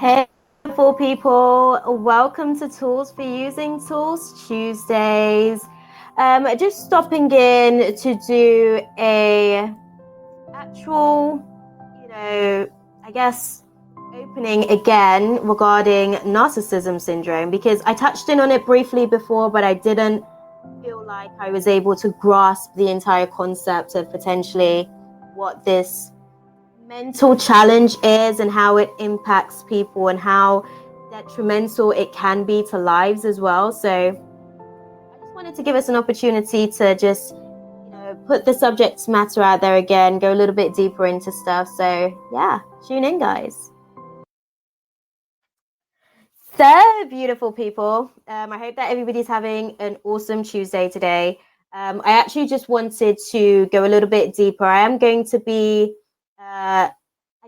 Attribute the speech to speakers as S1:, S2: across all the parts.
S1: Hey, beautiful people. Welcome to Tools for Using Tools Tuesdays. Just stopping in to do a actual, I guess, opening again regarding narcissism syndrome because I touched in on it briefly before, but I didn't feel like I was able to grasp the entire concept of potentially what this mental challenge is and how it impacts people and how detrimental it can be to lives as well. So I just wanted to give us an opportunity to just, put the subject matter out there again, go a little bit deeper into stuff. So yeah, tune in, guys. So beautiful people. I hope that everybody's having an awesome Tuesday today. I actually just wanted to go a little bit deeper. I am going to be I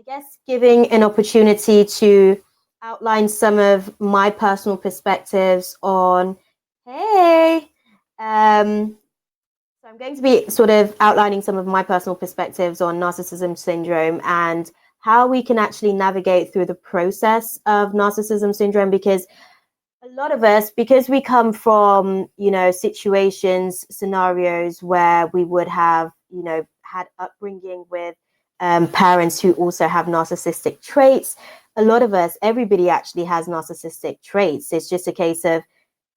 S1: guess giving an opportunity to outline some of my personal perspectives on, hey, so I'm going to be sort of outlining some of my personal perspectives on narcissism syndrome and how we can actually navigate through the process of narcissism syndrome, because a lot of us, because we come from, situations, scenarios where we would have, had upbringing with parents who also have narcissistic traits. A lot of us, everybody actually has narcissistic traits. It's just a case of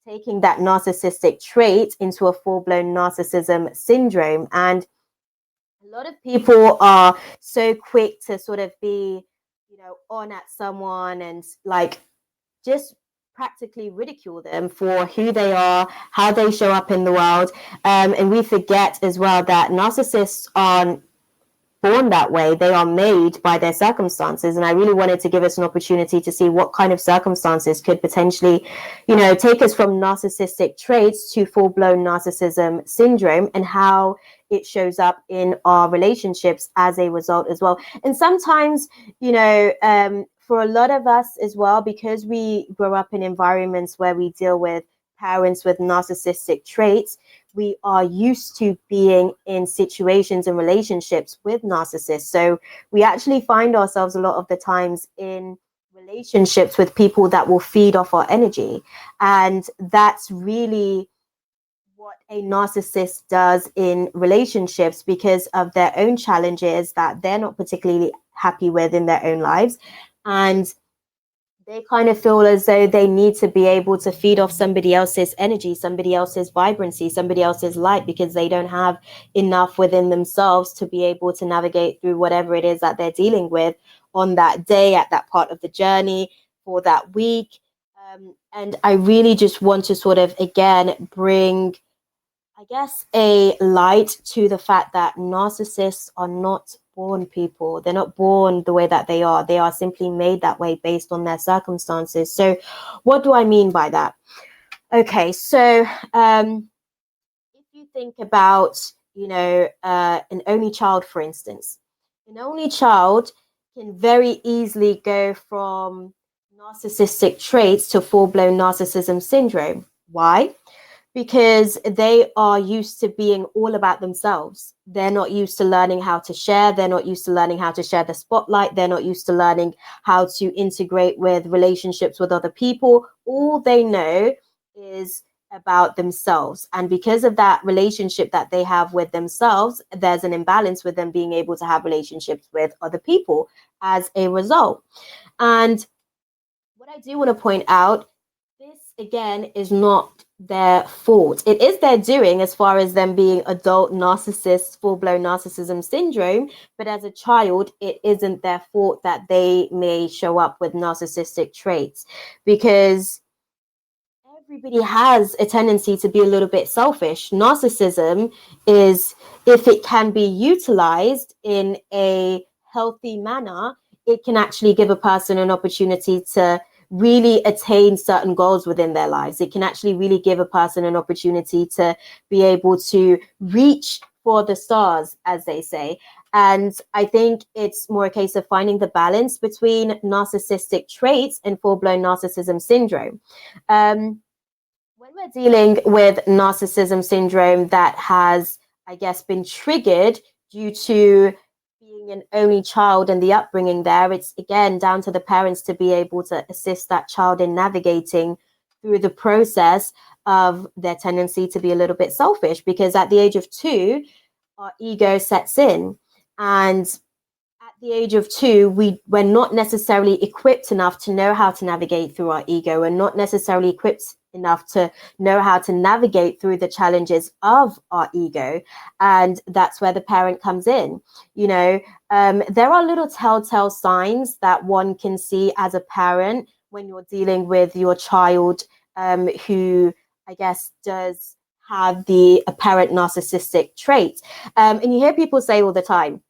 S1: taking that narcissistic trait into a full-blown narcissism syndrome. And a lot of people are so quick to sort of be, on at someone and like just practically ridicule them for who they are, how they show up in the world. And we forget as well that narcissists aren't born that way. They are made by their circumstances. And I really wanted to give us an opportunity to see what kind of circumstances could potentially, take us from narcissistic traits to full-blown narcissism syndrome and how it shows up in our relationships as a result as well. And sometimes, for a lot of us as well, because we grow up in environments where we deal with parents with narcissistic traits, we are used to being in situations and relationships with narcissists. So we actually find ourselves a lot of the times in relationships with people that will feed off our energy. And that's really what a narcissist does in relationships because of their own challenges that they're not particularly happy with in their own lives. And they kind of feel as though they need to be able to feed off somebody else's energy, somebody else's vibrancy, somebody else's light, because they don't have enough within themselves to be able to navigate through whatever it is that they're dealing with on that day, at that part of the journey, for that week. And I really just want to sort of, again, bring, I guess, a light to the fact that narcissists are not born people. They're not born the way that they are. They are simply made that way based on their circumstances. So what do I mean by that? Okay, so if you think about, an only child, for instance, an only child can very easily go from narcissistic traits to full-blown narcissism syndrome. Why? Because they are used to being all about themselves. They're not used to learning how to share. They're not used to learning how to share the spotlight. They're not used to learning how to integrate with relationships with other people. All they know is about themselves. And because of that relationship that they have with themselves, there's an imbalance with them being able to have relationships with other people as a result. And what I do want to point out, this again is not their fault. It is their doing as far as them being adult narcissists, full-blown narcissism syndrome. But as a child, it isn't their fault that they may show up with narcissistic traits, because everybody has a tendency to be a little bit selfish. Narcissism is, if it can be utilized in a healthy manner, it can actually give a person an opportunity to really attain certain goals within their lives. It can actually really give a person an opportunity to be able to reach for the stars, as they say. And I think it's more a case of finding the balance between narcissistic traits and full-blown narcissism syndrome. When we're dealing with narcissism syndrome that has, I guess, been triggered due to being being an only child and the upbringing there, it's again down to the parents to be able to assist that child in navigating through the process of their tendency to be a little bit selfish, because at the age of 2, our ego sets in. And at the age of 2, we're not necessarily equipped enough to know how to navigate through our ego, and not necessarily equipped enough to know how to navigate through the challenges of our ego. And that's where the parent comes in. There are little telltale signs that one can see as a parent when you're dealing with your child who, I guess, does have the apparent narcissistic trait. And you hear people say all the time,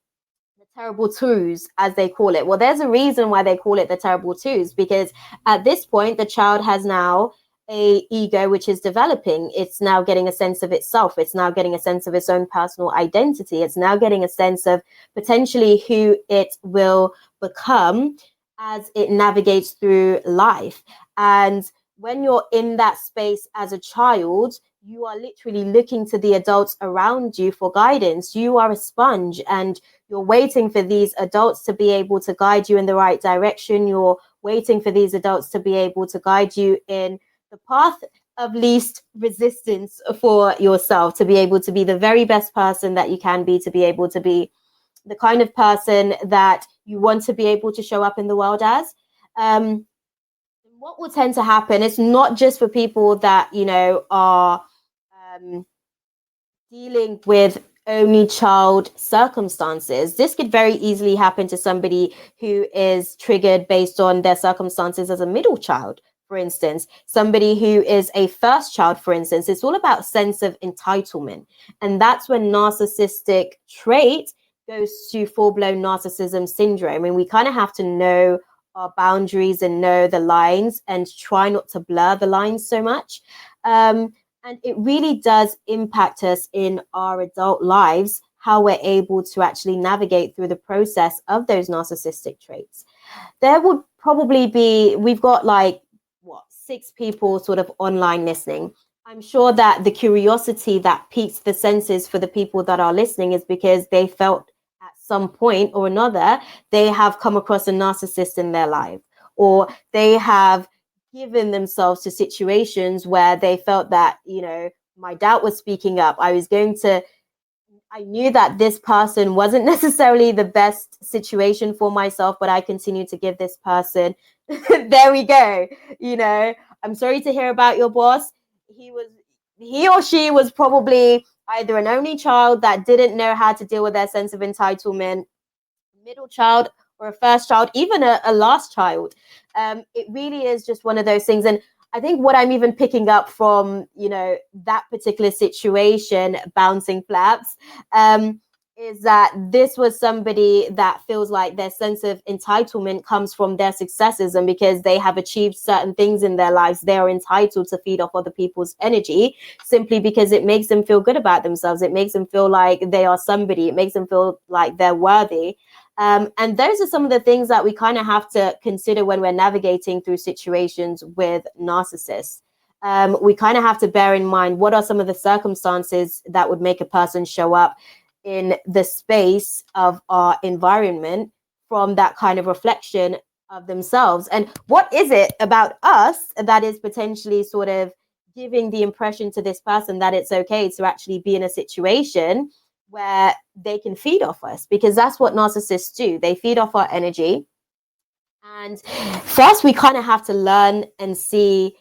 S1: terrible twos, as they call it. Well, there's a reason why they call it the terrible twos, because at this point, the child has now a ego which is developing. It's now getting a sense of itself. It's now getting a sense of its own personal identity. It's now getting a sense of potentially who it will become as it navigates through life. And when you're in that space as a child, you are literally looking to the adults around you for guidance. You are a sponge, and you're waiting for these adults to be able to guide you in the right direction. You're waiting for these adults to be able to guide you in the path of least resistance for yourself, to be able to be the very best person that you can be, to be able to be the kind of person that you want to be able to show up in the world as. What will tend to happen, it's not just for people that, are dealing with only child circumstances. This could very easily happen to somebody who is triggered based on their circumstances as a middle child, for instance, somebody who is a first child, for instance. It's all about sense of entitlement. And that's when narcissistic trait goes to full-blown narcissism syndrome. And we kind of have to know our boundaries and know the lines and try not to blur the lines so much. And it really does impact us in our adult lives, how we're able to actually navigate through the process of those narcissistic traits. There would probably be, we've got 6 people sort of online listening. I'm sure that the curiosity that piques the senses for the people that are listening is because they felt at some point or another, they have come across a narcissist in their life, or they have given themselves to situations where they felt that, my doubt was speaking up. I knew that this person wasn't necessarily the best situation for myself, but I continued to give this person, there we go. I'm sorry to hear about your boss. He or she was probably either an only child that didn't know how to deal with their sense of entitlement, middle child, or a first child, even a last child. It really is just one of those things. And I think what I'm even picking up from, that particular situation, bouncing flaps, is that this was somebody that feels like their sense of entitlement comes from their successes, and because they have achieved certain things in their lives, they are entitled to feed off other people's energy simply because it makes them feel good about themselves. It makes them feel like they are somebody. It makes them feel like they're worthy. And those are some of the things that we kind of have to consider when we're navigating through situations with narcissists. We kind of have to bear in mind what are some of the circumstances that would make a person show up in the space of our environment from that kind of reflection of themselves. And what is it about us that is potentially sort of giving the impression to this person that it's okay to actually be in a situation where they can feed off us? Because that's what narcissists do. They feed off our energy. And first, we kind of have to learn and see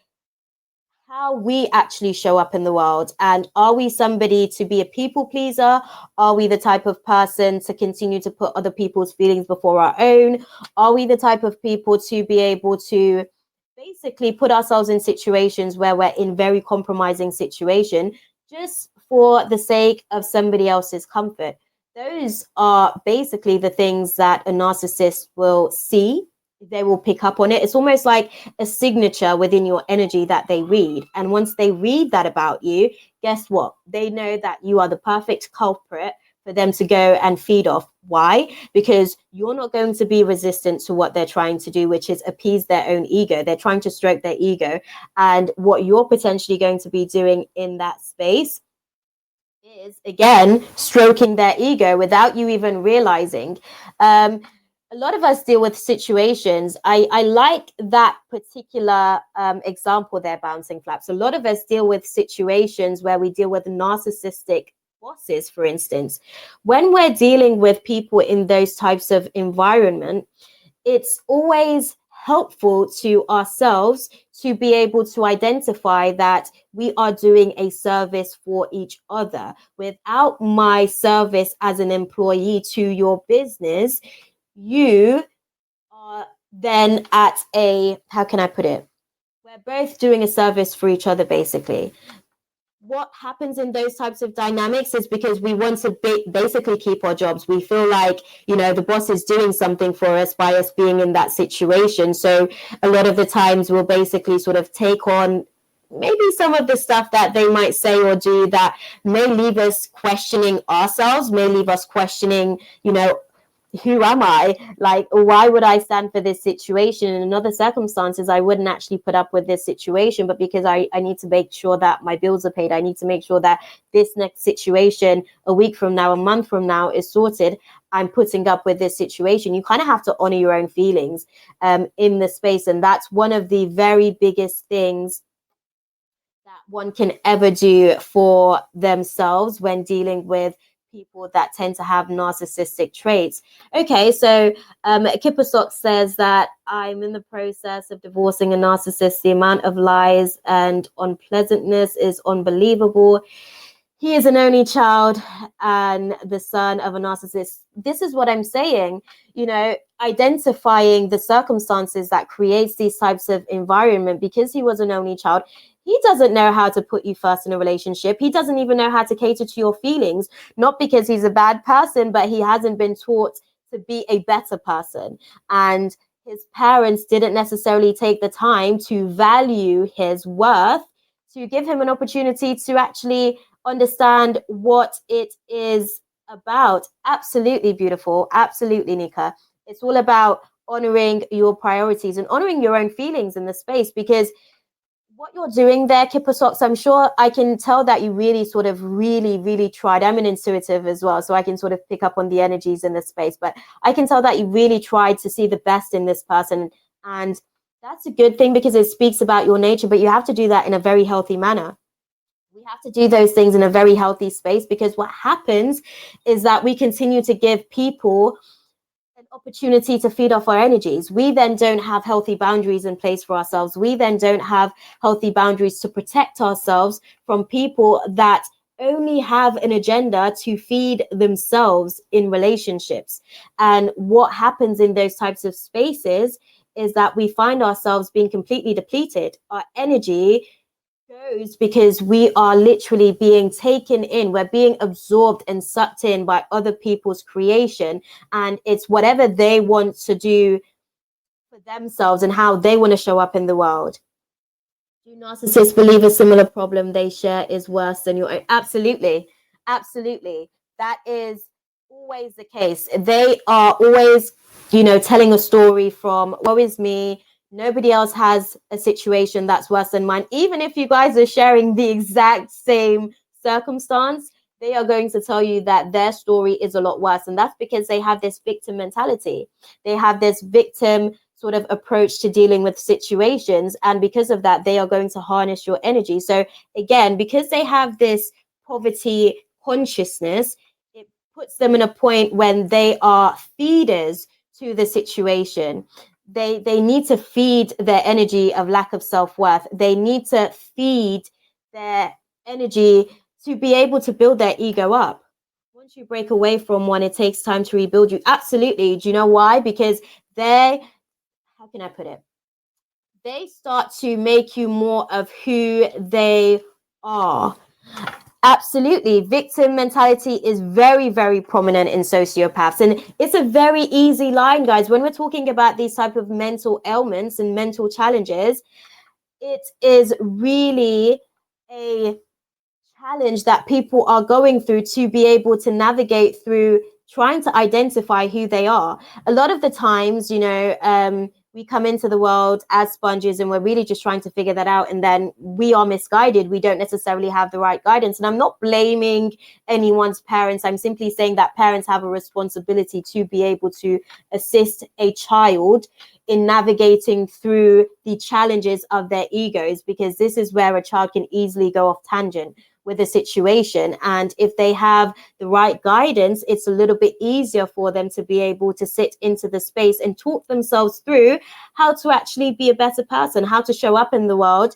S1: how we actually show up in the world. And are we somebody to be a people pleaser? Are we the type of person to continue to put other people's feelings before our own? Are we the type of people to be able to basically put ourselves in situations where we're in very compromising situation just for the sake of somebody else's comfort? Those are basically the things that a narcissist will see. They will pick up on it. It's almost like a signature within your energy that they read. And once they read that about you, guess what? They know that you are the perfect culprit for them to go and feed off. Why? Because you're not going to be resistant to what they're trying to do, which is appease their own ego. They're trying to stroke their ego. And what you're potentially going to be doing in that space is, again, stroking their ego without you even realizing. A lot of us deal with situations. I like that particular example there, Bouncing Flaps. A lot of us deal with situations where we deal with narcissistic bosses, for instance. When we're dealing with people in those types of environment, it's always helpful to ourselves to be able to identify that we are doing a service for each other. Without my service as an employee to your business, you are then at a, how can I put it? We're both doing a service for each other, basically. What happens in those types of dynamics is because we want to basically keep our jobs. We feel like, the boss is doing something for us by us being in that situation. So a lot of the times we'll basically sort of take on maybe some of the stuff that they might say or do that may leave us questioning ourselves, may leave us questioning, who am I? Like, why would I stand for this situation? In other circumstances, I wouldn't actually put up with this situation, but because I need to make sure that my bills are paid, I need to make sure that this next situation a week from now, a month from now is sorted, I'm putting up with this situation. You kind of have to honor your own feelings in the space. And that's one of the very biggest things that one can ever do for themselves when dealing with people that tend to have narcissistic traits. Okay, so Kipper says that I'm in the process of divorcing a narcissist. The amount of lies and unpleasantness is unbelievable. He is an only child and the son of a narcissist. This is what I'm saying, identifying the circumstances that creates these types of environment. Because he was an only child, he doesn't know how to put you first in a relationship. He doesn't even know how to cater to your feelings, not because he's a bad person, but he hasn't been taught to be a better person. And his parents didn't necessarily take the time to value his worth, to give him an opportunity to actually understand what it is about. Absolutely beautiful. Absolutely, Nika. It's all about honoring your priorities and honoring your own feelings in the space, because what you're doing there, Kipper Socks, I'm sure I can tell that you really sort of really tried. I'm an intuitive as well, so I can sort of pick up on the energies in this space, but I can tell that you really tried to see the best in this person. And that's a good thing because it speaks about your nature, but you have to do that in a very healthy manner. We have to do those things in a very healthy space, because what happens is that we continue to give people an opportunity to feed off our energies. We then don't have healthy boundaries in place for ourselves. We then don't have healthy boundaries to protect ourselves from people that only have an agenda to feed themselves in relationships. And what happens in those types of spaces is that we find ourselves being completely depleted. Our energy goes because we are literally being taken in. We're being absorbed and sucked in by other people's creation, and it's whatever they want to do for themselves and how they want to show up in the world. Do narcissists believe a similar problem they share is worse than your own? Absolutely. That is always the case. They are always, telling a story from woe is me. Nobody else has a situation that's worse than mine. Even if you guys are sharing the exact same circumstance, they are going to tell you that their story is a lot worse. And that's because they have this victim mentality. They have this victim sort of approach to dealing with situations. And because of that, they are going to harness your energy. So again, because they have this poverty consciousness, it puts them in a point when they are feeders to the situation. They need to feed their energy of lack of self-worth. They need to feed their energy to be able to build their ego up. Once you break away from one, it takes time to rebuild you. Absolutely. Do you know why? Because how can I put it? They start to make you more of who they are. Absolutely. Victim mentality is very, very prominent in sociopaths. And it's a very easy line, guys. When we're talking about these type of mental ailments and mental challenges, it is really a challenge that people are going through to be able to navigate through trying to identify who they are. A lot of the times, we come into the world as sponges and we're really just trying to figure that out, and then we are misguided. We don't necessarily have the right guidance. And I'm not blaming anyone's parents. I'm simply saying that parents have a responsibility to be able to assist a child in navigating through the challenges of their egos, because this is where a child can easily go off tangent with a situation. And if they have the right guidance, it's a little bit easier for them to be able to sit into the space and talk themselves through how to actually be a better person, how to show up in the world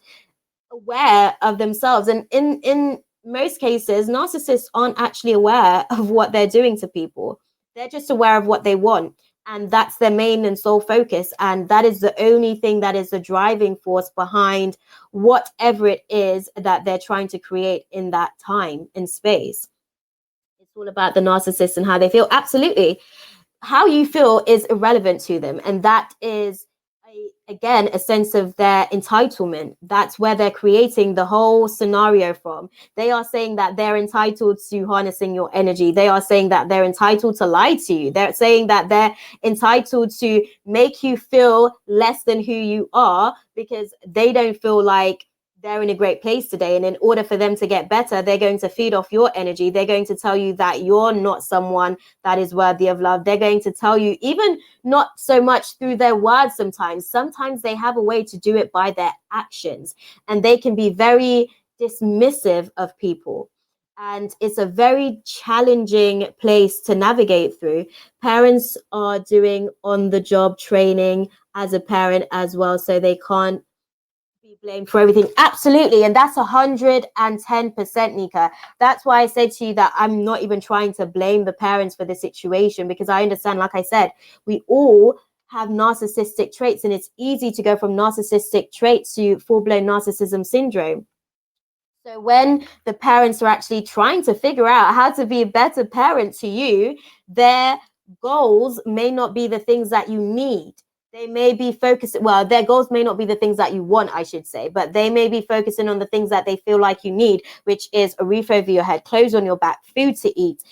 S1: aware of themselves. And in most cases, narcissists aren't actually aware of what they're doing to people. They're just aware of what they want. And that's their main and sole focus. And that is the only thing that is the driving force behind whatever it is that they're trying to create in that time and space. It's all about the narcissist and how they feel. Absolutely. How you feel is irrelevant to them. And that is, again, a sense of their entitlement. That's where they're creating the whole scenario from. They are saying that they're entitled to harnessing your energy. They are saying that they're entitled to lie to you. They're saying that they're entitled to make you feel less than who you are because they don't feel like they're in a great place today. And in order for them to get better, they're going to feed off your energy. They're going to tell you that you're not someone that is worthy of love. They're going to tell you, even not so much through their words sometimes they have a way to do it by their actions. And they can be very dismissive of people. And it's a very challenging place to navigate through. Parents are doing on-the-job training as a parent as well, so they can't be blamed for everything. Absolutely. And that's 110%, Nika. That's why I said to you that I'm not even trying to blame the parents for the situation, because I understand, like I said, we all have narcissistic traits, and it's easy to go from narcissistic traits to full-blown narcissism syndrome. So when the parents are actually trying to figure out how to be a better parent to you, their goals may not be the things that you need. They may be focusing, well, their goals may not be the things that you want, I should say, but they may be focusing on the things that they feel like you need, which is a roof over your head, clothes on your back, food to eat.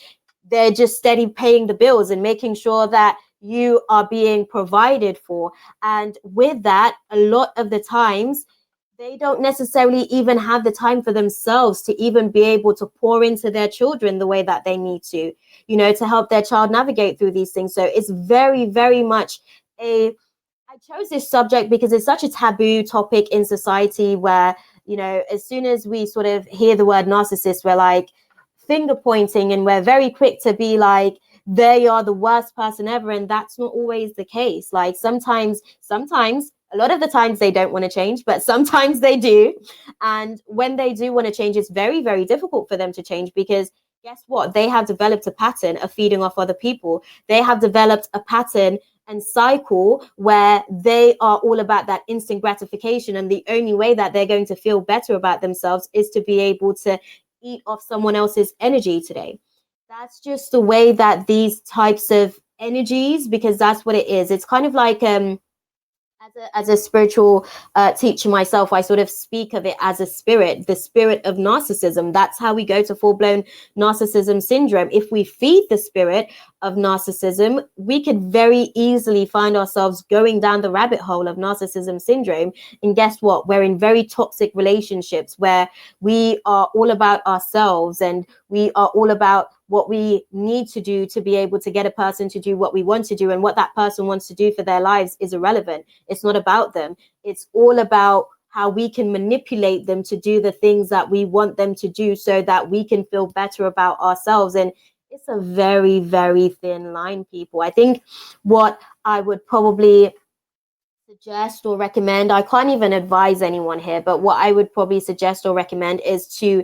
S1: They're just steady paying the bills and making sure that you are being provided for. And with that, a lot of the times, they don't necessarily even have the time for themselves to even be able to pour into their children the way that they need to, to help their child navigate through these things. So it's very, very much I chose this subject because it's such a taboo topic in society where, as soon as we sort of hear the word narcissist, we're like finger pointing and we're very quick to be like, they are the worst person ever. And that's not always the case. Like sometimes, a lot of the times they don't want to change, but sometimes they do. And when they do want to change, it's very, very difficult for them to change because guess what? They have developed a pattern of feeding off other people. They have developed a pattern and cycle where they are all about that instant gratification. And the only way that they're going to feel better about themselves is to be able to eat off someone else's energy today. That's just the way that these types of energies, because that's what it is. It's kind of like as a spiritual teacher myself, I sort of speak of it as a spirit, the spirit of narcissism. That's how we go to full-blown narcissism syndrome. If we feed the spirit of narcissism, we could very easily find ourselves going down the rabbit hole of narcissism syndrome. And guess what? We're in very toxic relationships where we are all about ourselves and we are all about what we need to do to be able to get a person to do what we want to do, and what that person wants to do for their lives is irrelevant. It's not about them. It's all about how we can manipulate them to do the things that we want them to do so that we can feel better about ourselves. And it's a very, very thin line, people. I think what I would probably suggest or recommend, I can't even advise anyone here, but what I would probably suggest or recommend is to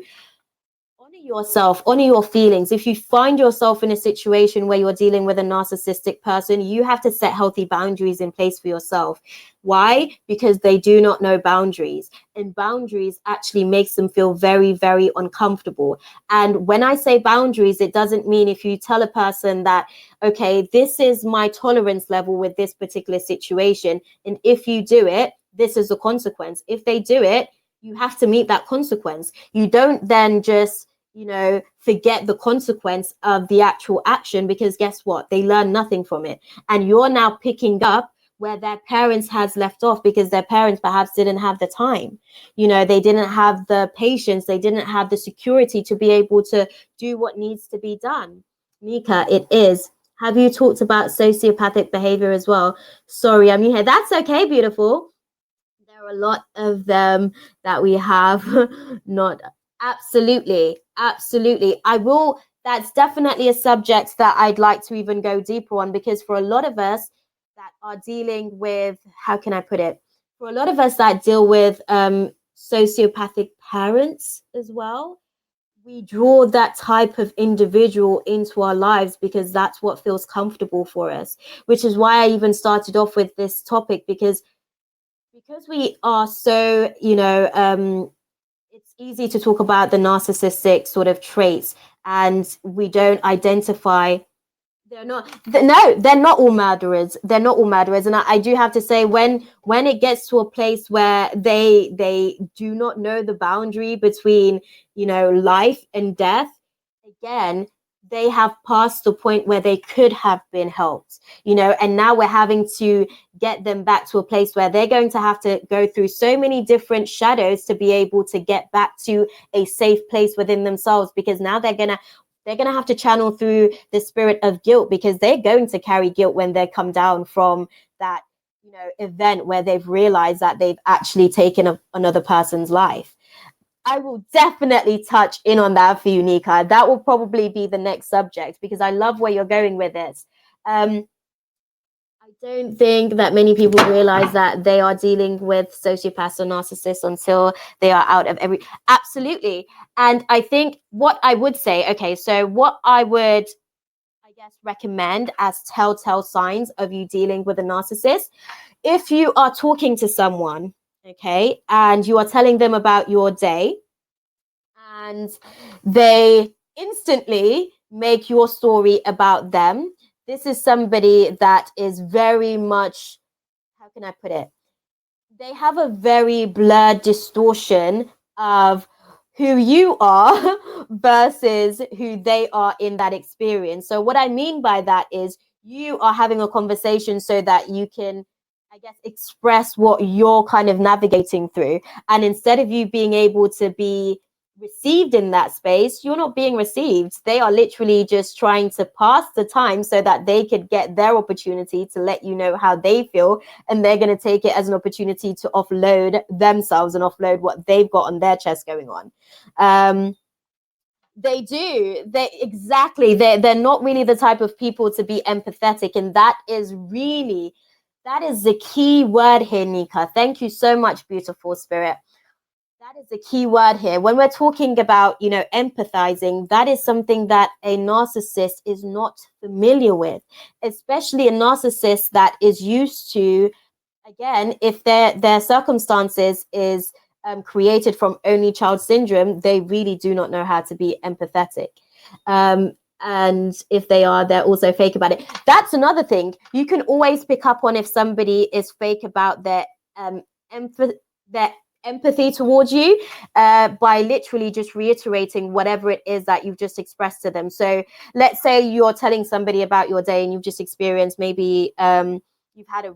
S1: yourself, honor your feelings. If you find yourself in a situation where you're dealing with a narcissistic person, you have to set healthy boundaries in place for yourself. Why? Because they do not know boundaries, and boundaries actually makes them feel very, very uncomfortable. And when I say boundaries, it doesn't mean if you tell a person that, okay, this is my tolerance level with this particular situation, and if you do it, this is the consequence. If they do it, you have to meet that consequence. You don't then just forget the consequence of the actual action, because guess what? They learn nothing from it. And you're now picking up where their parents has left off because their parents perhaps didn't have the time. They didn't have the patience, they didn't have the security to be able to do what needs to be done. Nika, it is. Have you talked about sociopathic behavior as well? Sorry, I'm here. That's okay, beautiful. There are a lot of them that we have not. Absolutely, absolutely. I will. That's definitely a subject that I'd like to even go deeper on, because for a lot of us that are dealing with, how can I put it? For a lot of us that deal with sociopathic parents as well, we draw that type of individual into our lives because that's what feels comfortable for us, which is why I even started off with this topic, because we are so, it's easy to talk about the narcissistic sort of traits, and we don't identify. They're not all murderers. They're not all murderers. And I do have to say, when it gets to a place where they do not know the boundary between, life and death, again, they have passed the point where they could have been helped, and now we're having to get them back to a place where they're going to have to go through so many different shadows to be able to get back to a safe place within themselves, because now they're going to have to channel through the spirit of guilt, because they're going to carry guilt when they come down from that, event where they've realized that they've actually taken another person's life. I will definitely touch in on that for you, Nika. That will probably be the next subject, because I love where you're going with this. I don't think that many people realize that they are dealing with sociopaths or narcissists until they are out of every. Absolutely. And I think what I would say, okay, so what I would, I guess, recommend as telltale signs of you dealing with a narcissist, if you are talking to someone, okay, and you are telling them about your day, and they instantly make your story about them, this is somebody that is very much, how can I put it? They have a very blurred distortion of who you are versus who they are in that experience. So what I mean by that is, you are having a conversation so that you can, I guess, express what you're kind of navigating through. And instead of you being able to be received in that space, you're not being received. They are literally just trying to pass the time so that they could get their opportunity to let you know how they feel, and they're going to take it as an opportunity to offload themselves and offload what they've got on their chest going on. They're not really the type of people to be empathetic, and that is the key word here, Nika. Thank you so much, beautiful spirit. That is the key word here. When we're talking about, empathizing, that is something that a narcissist is not familiar with, especially a narcissist that is used to, again, if their circumstances is created from only child syndrome, they really do not know how to be empathetic. And if they are, they're also fake about it. That's another thing. You can always pick up on if somebody is fake about their empathy towards you by literally just reiterating whatever it is that you've just expressed to them. So let's say you're telling somebody about your day and you've just experienced, maybe you've had a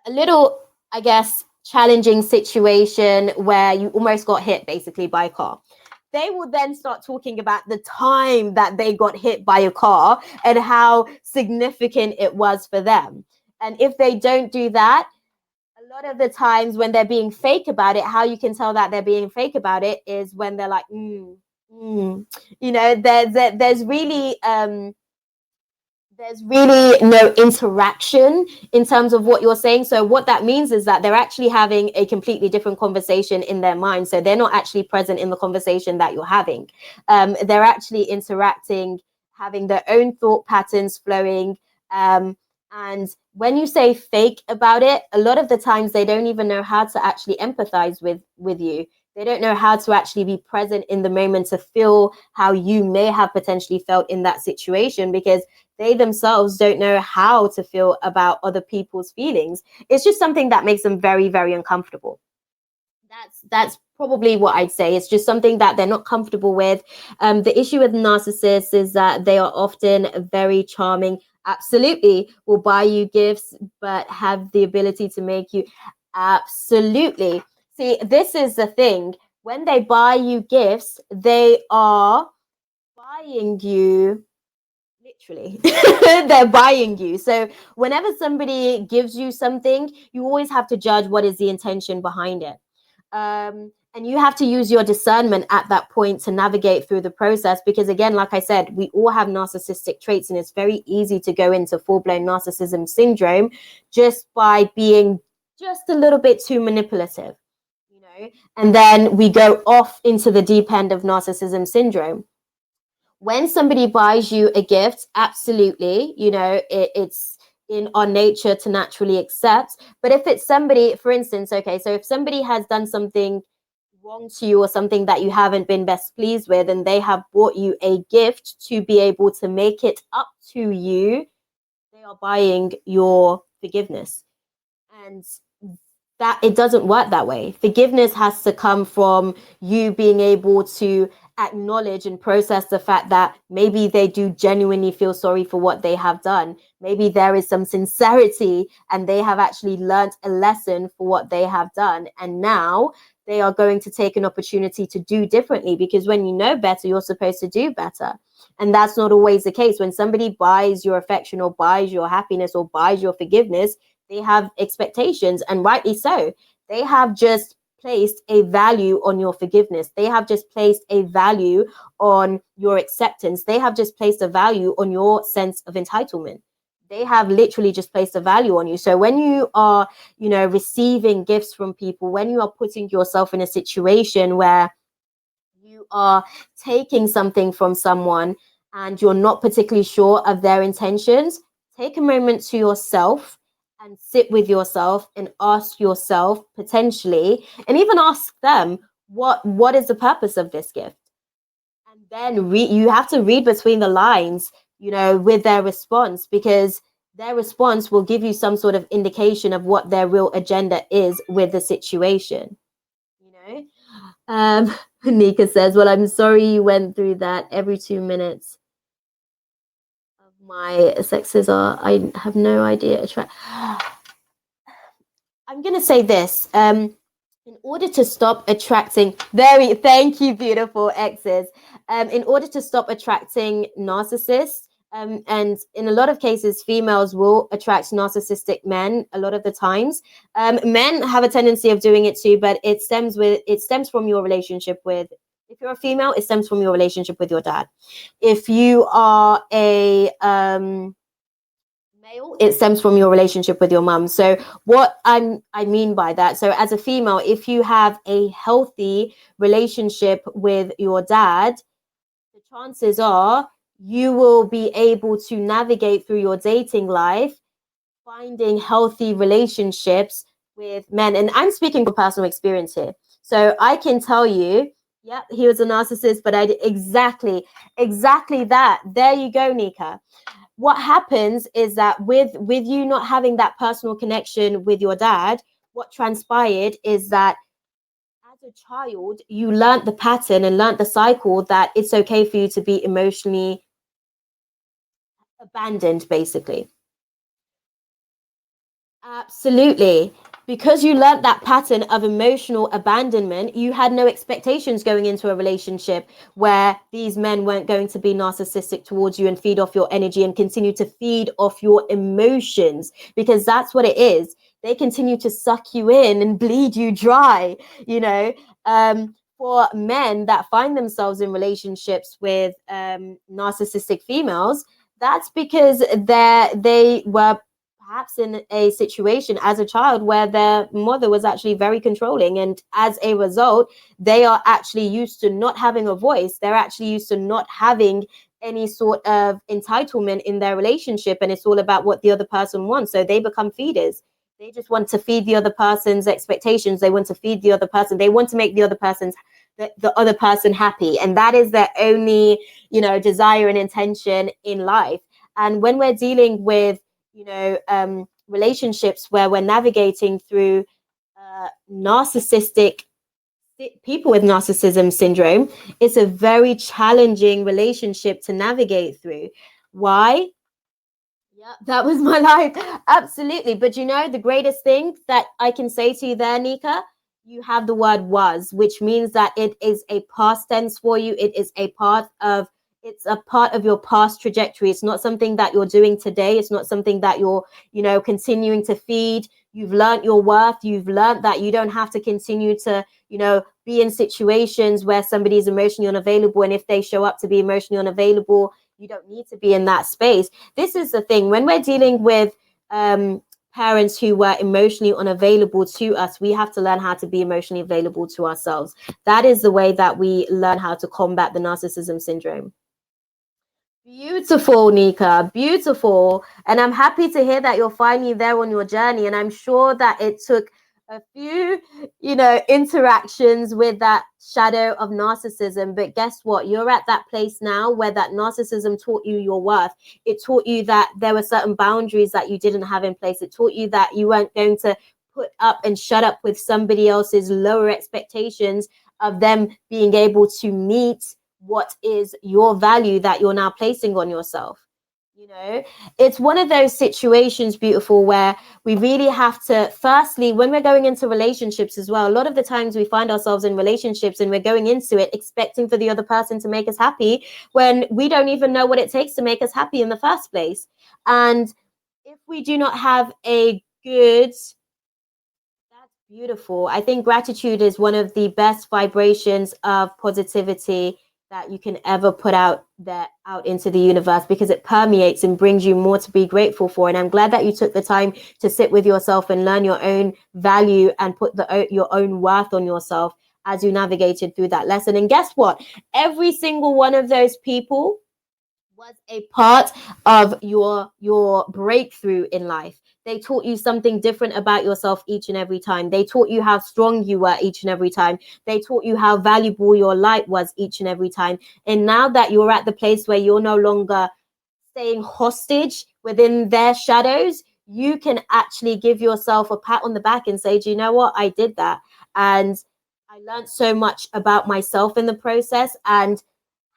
S1: little, I guess, challenging situation where you almost got hit basically by a car. They will then start talking about the time that they got hit by a car and how significant it was for them. And if they don't do that, a lot of the times when they're being fake about it, how you can tell that they're being fake about it is when they're like, there's really no interaction in terms of what you're saying. So what that means is that they're actually having a completely different conversation in their mind. So they're not actually present in the conversation that you're having. They're actually interacting, having their own thought patterns flowing. And when you say fake about it, a lot of the times they don't even know how to actually empathize with you. They don't know how to actually be present in the moment to feel how you may have potentially felt in that situation, because they themselves don't know how to feel about other people's feelings. It's just something that makes them very, very uncomfortable. That's probably what I'd say. It's just something that they're not comfortable with. The issue with narcissists is that they are often very charming Absolutely. Will buy you gifts, but have the ability to make you. Absolutely. See, this is the thing. When they buy you gifts, they are buying you literally. They're buying you. So whenever somebody gives you something, you always have to judge what is the intention behind it. And you have to use your discernment at that point to navigate through the process, because again, like I said, we all have narcissistic traits, and it's very easy to go into full-blown narcissism syndrome just by being just a little bit too manipulative, and then we go off into the deep end of narcissism syndrome. When somebody buys you a gift, absolutely, it's in our nature to naturally accept. But if it's somebody, for instance, okay, so if somebody has done something wrong to you or something that you haven't been best pleased with, and they have bought you a gift to be able to make it up to you, they are buying your forgiveness. And that it doesn't work that way. Forgiveness has to come from you being able to acknowledge and process the fact that maybe they do genuinely feel sorry for what they have done. Maybe there is some sincerity and they have actually learned a lesson for what they have done. And now they are going to take an opportunity to do differently, because when you know better, you're supposed to do better. And that's not always the case. When somebody buys your affection or buys your happiness or buys your forgiveness, they have expectations, and rightly so. They have just placed a value on your forgiveness. They have just placed a value on your acceptance. They have just placed a value on your sense of entitlement. They have literally just placed a value on you. So when you are, receiving gifts from people, when you are putting yourself in a situation where you are taking something from someone and you're not particularly sure of their intentions, take a moment to yourself and sit with yourself and ask yourself, potentially, and even ask them, what is the purpose of this gift? And then you have to read between the lines, with their response, because their response will give you some sort of indication of what their real agenda is with the situation. Nika says, well, I'm sorry you went through that. Every 2 minutes of my sexes I have no idea. I'm going to say this. In order to stop attracting, thank you, beautiful exes. In order to stop attracting narcissists, and in a lot of cases, females will attract narcissistic men a lot of the times. Men have a tendency of doing it too, but it stems from your relationship with, if you're a female, it stems from your relationship with your dad. If you are a male, it stems from your relationship with your mum. So what I mean by that, so as a female, if you have a healthy relationship with your dad, the chances are you will be able to navigate through your dating life, finding healthy relationships with men. And I'm speaking from personal experience here. So I can tell you, yeah, he was a narcissist, but I did exactly that. There you go, Nika. What happens is that with you not having that personal connection with your dad, what transpired is that as a child, you learnt the pattern and learnt the cycle that it's okay for you to be emotionally abandoned, basically. Absolutely. Because you learnt that pattern of emotional abandonment, you had no expectations going into a relationship where these men weren't going to be narcissistic towards you and feed off your energy and continue to feed off your emotions, because that's what it is. They continue to suck you in and bleed you dry, For men that find themselves in relationships with narcissistic females, that's because they were perhaps in a situation as a child where their mother was actually very controlling, and as a result, they are actually used to not having a voice. They're actually used to not having any sort of entitlement in their relationship, and it's all about what the other person wants. So they become feeders. They just want to feed the other person's expectations. They want to feed the other person. They want to make the other person happy, and that is their only desire and intention in life. And when we're dealing with relationships where we're navigating through narcissistic people with narcissism syndrome, it's a very challenging relationship to navigate through. Why? Yeah, that was my life. Absolutely. But the greatest thing that I can say to you there, Nika, you have the word was, which means that it is a past tense for you. It's a part of your past trajectory. It's not something that you're doing today. It's not something that you're, continuing to feed. You've learned your worth. You've learned that you don't have to continue to, be in situations where somebody is emotionally unavailable. And if they show up to be emotionally unavailable, you don't need to be in that space. This is the thing. When we're dealing with parents who were emotionally unavailable to us, we have to learn how to be emotionally available to ourselves. That is the way that we learn how to combat the narcissism syndrome. Beautiful, Nika. Beautiful. And I'm happy to hear that you're finally there on your journey. And I'm sure that it took a few, interactions with that shadow of narcissism. But guess what? You're at that place now where that narcissism taught you your worth. It taught you that there were certain boundaries that you didn't have in place. It taught you that you weren't going to put up and shut up with somebody else's lower expectations of them being able to meet what is your value that you're now placing on yourself. It's one of those situations, beautiful, where we really have to, firstly, when we're going into relationships as well, a lot of the times we find ourselves in relationships and we're going into it expecting for the other person to make us happy when we don't even know what it takes to make us happy in the first place. And if we do not have a good, that's beautiful. I think gratitude is one of the best vibrations of positivity that you can ever put out into the universe, because it permeates and brings you more to be grateful for. And I'm glad that you took the time to sit with yourself and learn your own value and put your own worth on yourself as you navigated through that lesson. And guess what? Every single one of those people was a part of your breakthrough in life. They taught you something different about yourself each and every time. They taught you how strong you were each and every time. They taught you how valuable your light was each and every time. And now that you're at the place where you're no longer staying hostage within their shadows, you can actually give yourself a pat on the back and say, do you know what? I did that. And I learned so much about myself in the process. And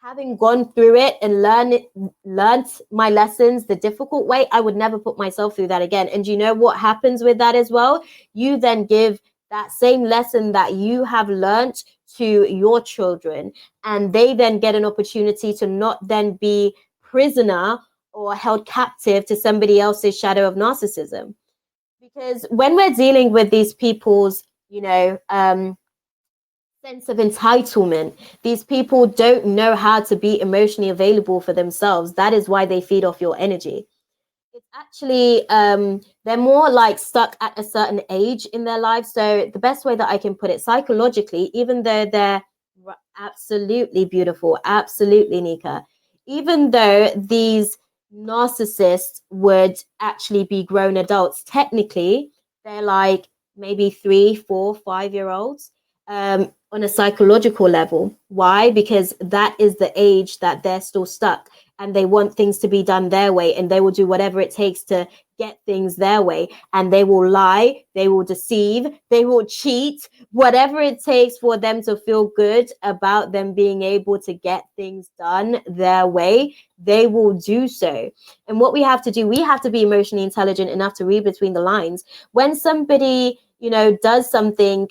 S1: having gone through it and learned my lessons the difficult way, I would never put myself through that again. And you know what happens with that as well? You then give that same lesson that you have learned to your children, and they then get an opportunity to not then be prisoner or held captive to somebody else's shadow of narcissism. Because when we're dealing with these people's, sense of entitlement, these people don't know how to be emotionally available for themselves. That is why they feed off your energy. It's actually they're more like stuck at a certain age in their lives. So the best way that I can put it, psychologically, even though they're absolutely beautiful, absolutely, Nika, even though these narcissists would actually be grown adults, technically they're like maybe 3, 4, 5 year olds on a psychological level. Why? Because that is the age that they're still stuck, and they want things to be done their way, and they will do whatever it takes to get things their way. And they will lie, they will deceive, they will cheat, whatever it takes for them to feel good about them being able to get things done their way, they will do so. And what we have to do, we have to be emotionally intelligent enough to read between the lines. When somebody, does something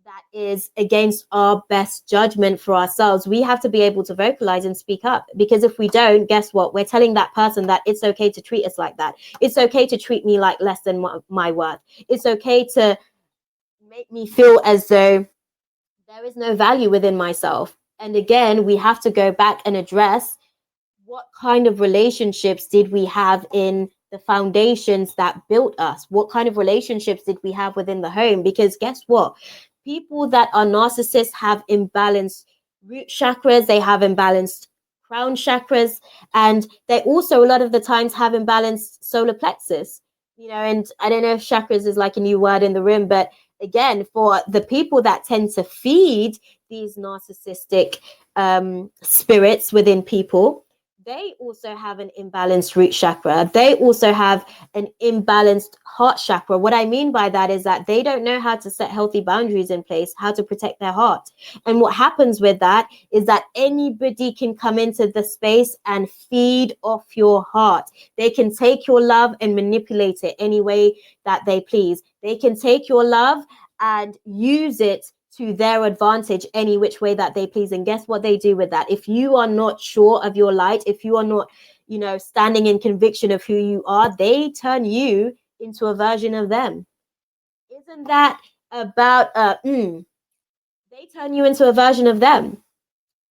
S1: that is against our best judgment for ourselves, we have to be able to vocalize and speak up. Because if we don't, guess what? We're telling that person that it's okay to treat us like that. It's okay to treat me like less than my worth. It's okay to make me feel as though there is no value within myself. And again, we have to go back and address what kind of relationships did we have in the foundations that built us? What kind of relationships did we have within the home? Because guess what? People that are narcissists have imbalanced root chakras, they have imbalanced crown chakras, and they also a lot of the times have imbalanced solar plexus. And I don't know if chakras is like a new word in the room, but again, for the people that tend to feed these narcissistic spirits within people, they also have an imbalanced root chakra. They also have an imbalanced heart chakra. What I mean by that is that they don't know how to set healthy boundaries in place, how to protect their heart. And what happens with that is that anybody can come into the space and feed off your heart. They can take your love and manipulate it any way that they please. They can take your love and use it to their advantage any which way that they please. And guess what they do with that? If you are not sure of your light, if you are not, standing in conviction of who you are, they turn you into a version of them. Isn't that about they turn you into a version of them?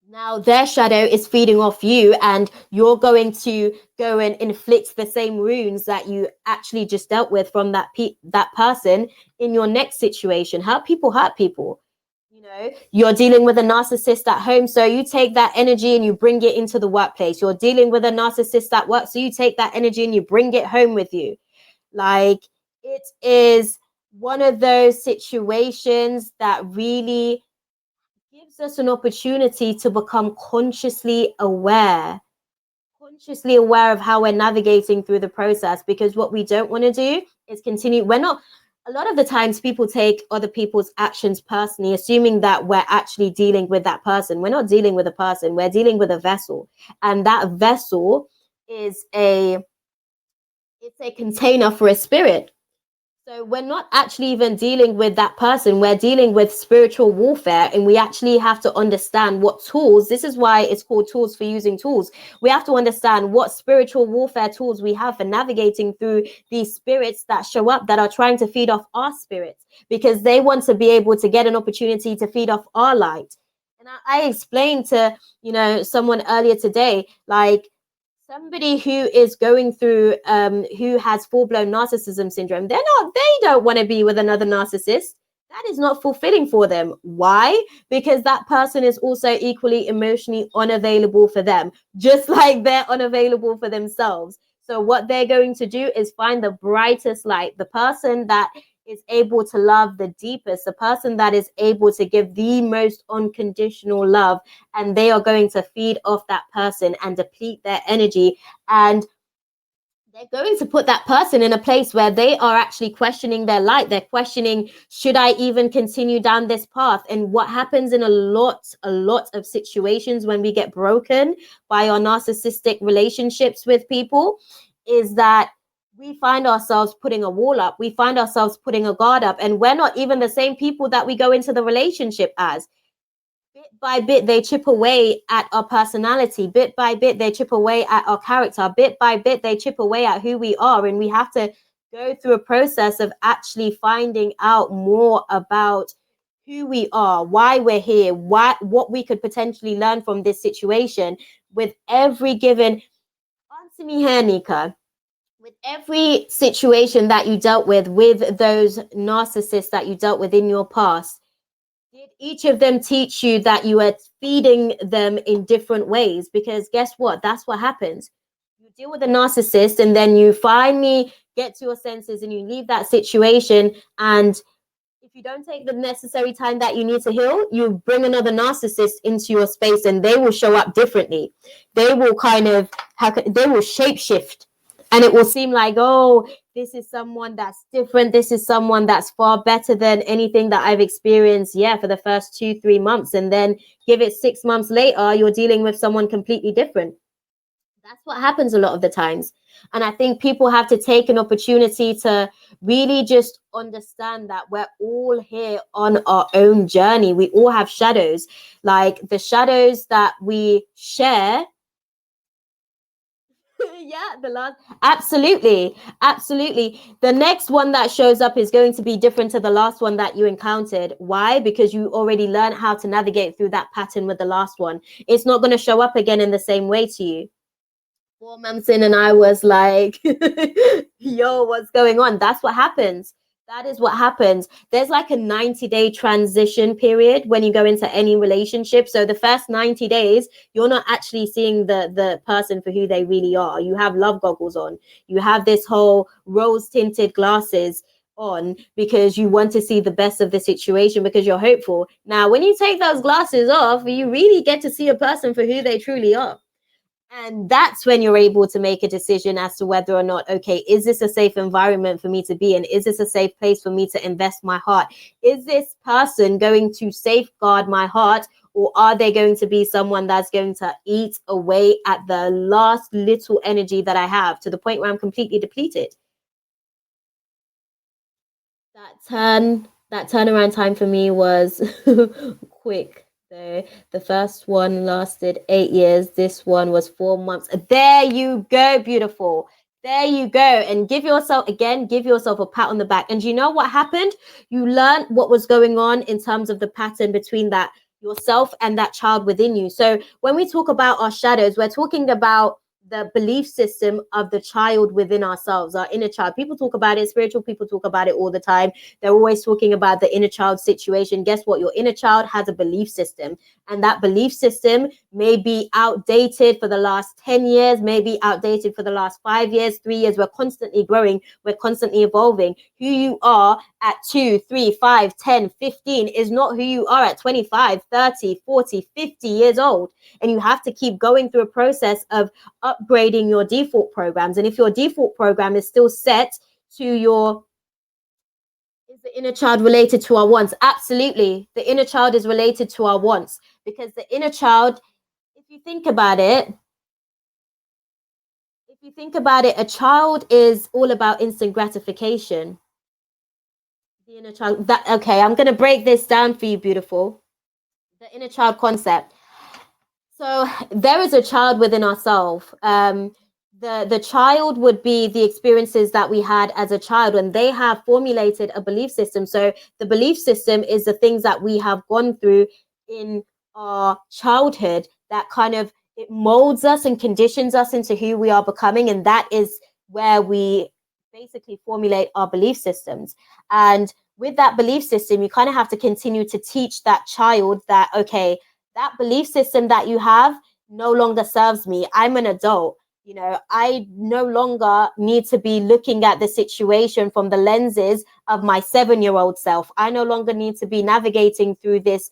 S1: Now their shadow is feeding off you, and you're going to go and inflict the same wounds that you actually just dealt with from that person in your next situation. Hurt people hurt people. You're dealing with a narcissist at home, so you take that energy and you bring it into the workplace. You're dealing with a narcissist at work, so you take that energy and you bring it home with you. Like, it is one of those situations that really gives us an opportunity to become consciously aware of how we're navigating through the process, because what we don't want to do is continue. A lot of the times people take other people's actions personally, assuming that we're actually dealing with that person. We're not dealing with a person, we're dealing with a vessel. And that vessel is a container for a spirit. So we're not actually even dealing with that person. We're dealing with spiritual warfare, and we actually have to understand what tools. This is why it's called Tools for Using Tools. We have to understand what spiritual warfare tools we have for navigating through these spirits that show up, that are trying to feed off our spirits, because they want to be able to get an opportunity to feed off our light. And I explained to, someone earlier today, like, somebody who is going through, who has full-blown narcissism syndrome, they don't want to be with another narcissist. That is not fulfilling for them. Why? Because that person is also equally emotionally unavailable for them, just like they're unavailable for themselves. So what they're going to do is find the brightest light, the person that is able to love the deepest, the person that is able to give the most unconditional love, and they are going to feed off that person and deplete their energy, and they're going to put that person in a place where they are actually questioning their light. They're questioning, should I even continue down this path? And what happens in a lot of situations when we get broken by our narcissistic relationships with people is that we find ourselves putting a wall up. We find ourselves putting a guard up, and we're not even the same people that we go into the relationship as. Bit by bit, they chip away at our personality. Bit by bit, they chip away at our character. Bit by bit, they chip away at who we are. And we have to go through a process of actually finding out more about who we are, why we're here, what we could potentially learn from this situation. With every given, answer me here, Nika, with every situation that you dealt with those narcissists that you dealt with in your past, did each of them teach you that you are feeding them in different ways? Because guess what? That's what happens. You deal with a narcissist, and then you finally get to your senses and you leave that situation. And if you don't take the necessary time that you need to heal, you bring another narcissist into your space, and they will show up differently. They will they will shapeshift. And it will seem like, oh, this is someone that's different. This is someone that's far better than anything that I've experienced, for the first 2-3 months. And then give it 6 months later, you're dealing with someone completely different. That's what happens a lot of the times. And I think people have to take an opportunity to really just understand that we're all here on our own journey. We all have shadows, like the shadows that we share. Absolutely. The next one that shows up is going to be different to the last one that you encountered. Why? Because you already learned how to navigate through that pattern with the last one. It's not going to show up again in the same way to you. 4 months in, and I was like, yo, what's going on? That's what happens. That is what happens. There's like a 90-day transition period when you go into any relationship. So the first 90 days, you're not actually seeing the person for who they really are. You have love goggles on. You have this whole rose-tinted glasses on because you want to see the best of the situation, because you're hopeful. Now, when you take those glasses off, you really get to see a person for who they truly are. And that's when you're able to make a decision as to whether or not, okay, is this a safe environment for me to be in? Is this a safe place for me to invest my heart? Is this person going to safeguard my heart? Or are they going to be someone that's going to eat away at the last little energy that I have to the point where I'm completely depleted? That turnaround time for me was quick. So the first one lasted 8 years. This one was 4 months. There you go, beautiful. There you go. And give yourself a pat on the back. And you know what happened? You learned what was going on in terms of the pattern between that yourself and that child within you. So when we talk about our shadows, we're talking about the belief system of the child within ourselves, our inner child. People talk about it, spiritual people talk about it all the time. They're always talking about the inner child situation. Guess what? Your inner child has a belief system, and that belief system may be outdated for the last 10 years, maybe outdated for the last 5 years, 3 years. We're constantly growing, we're constantly evolving. Who you are at 2, 3, 5, 10, 15 is not who you are at 25, 30, 40, 50 years old. And you have to keep going through a process of upgrading your default programs. And if your default program is still set to your, is the inner child related to our wants? Absolutely. The inner child is related to our wants, because the inner child, if you think about it, a child is all about instant gratification. The inner child, okay, I'm going to break this down for you, beautiful. The inner child concept. So there is a child within ourselves. The child would be the experiences that we had as a child when they have formulated a belief system. So the belief system is the things that we have gone through in our childhood that kind of, it molds us and conditions us into who we are becoming. And that is where we basically formulate our belief systems. And with that belief system, you kind of have to continue to teach that child that, okay, that belief system that you have no longer serves me. I'm an adult. You know, I no longer need to be looking at the situation from the lenses of my 7-year-old self. I no longer need to be navigating through this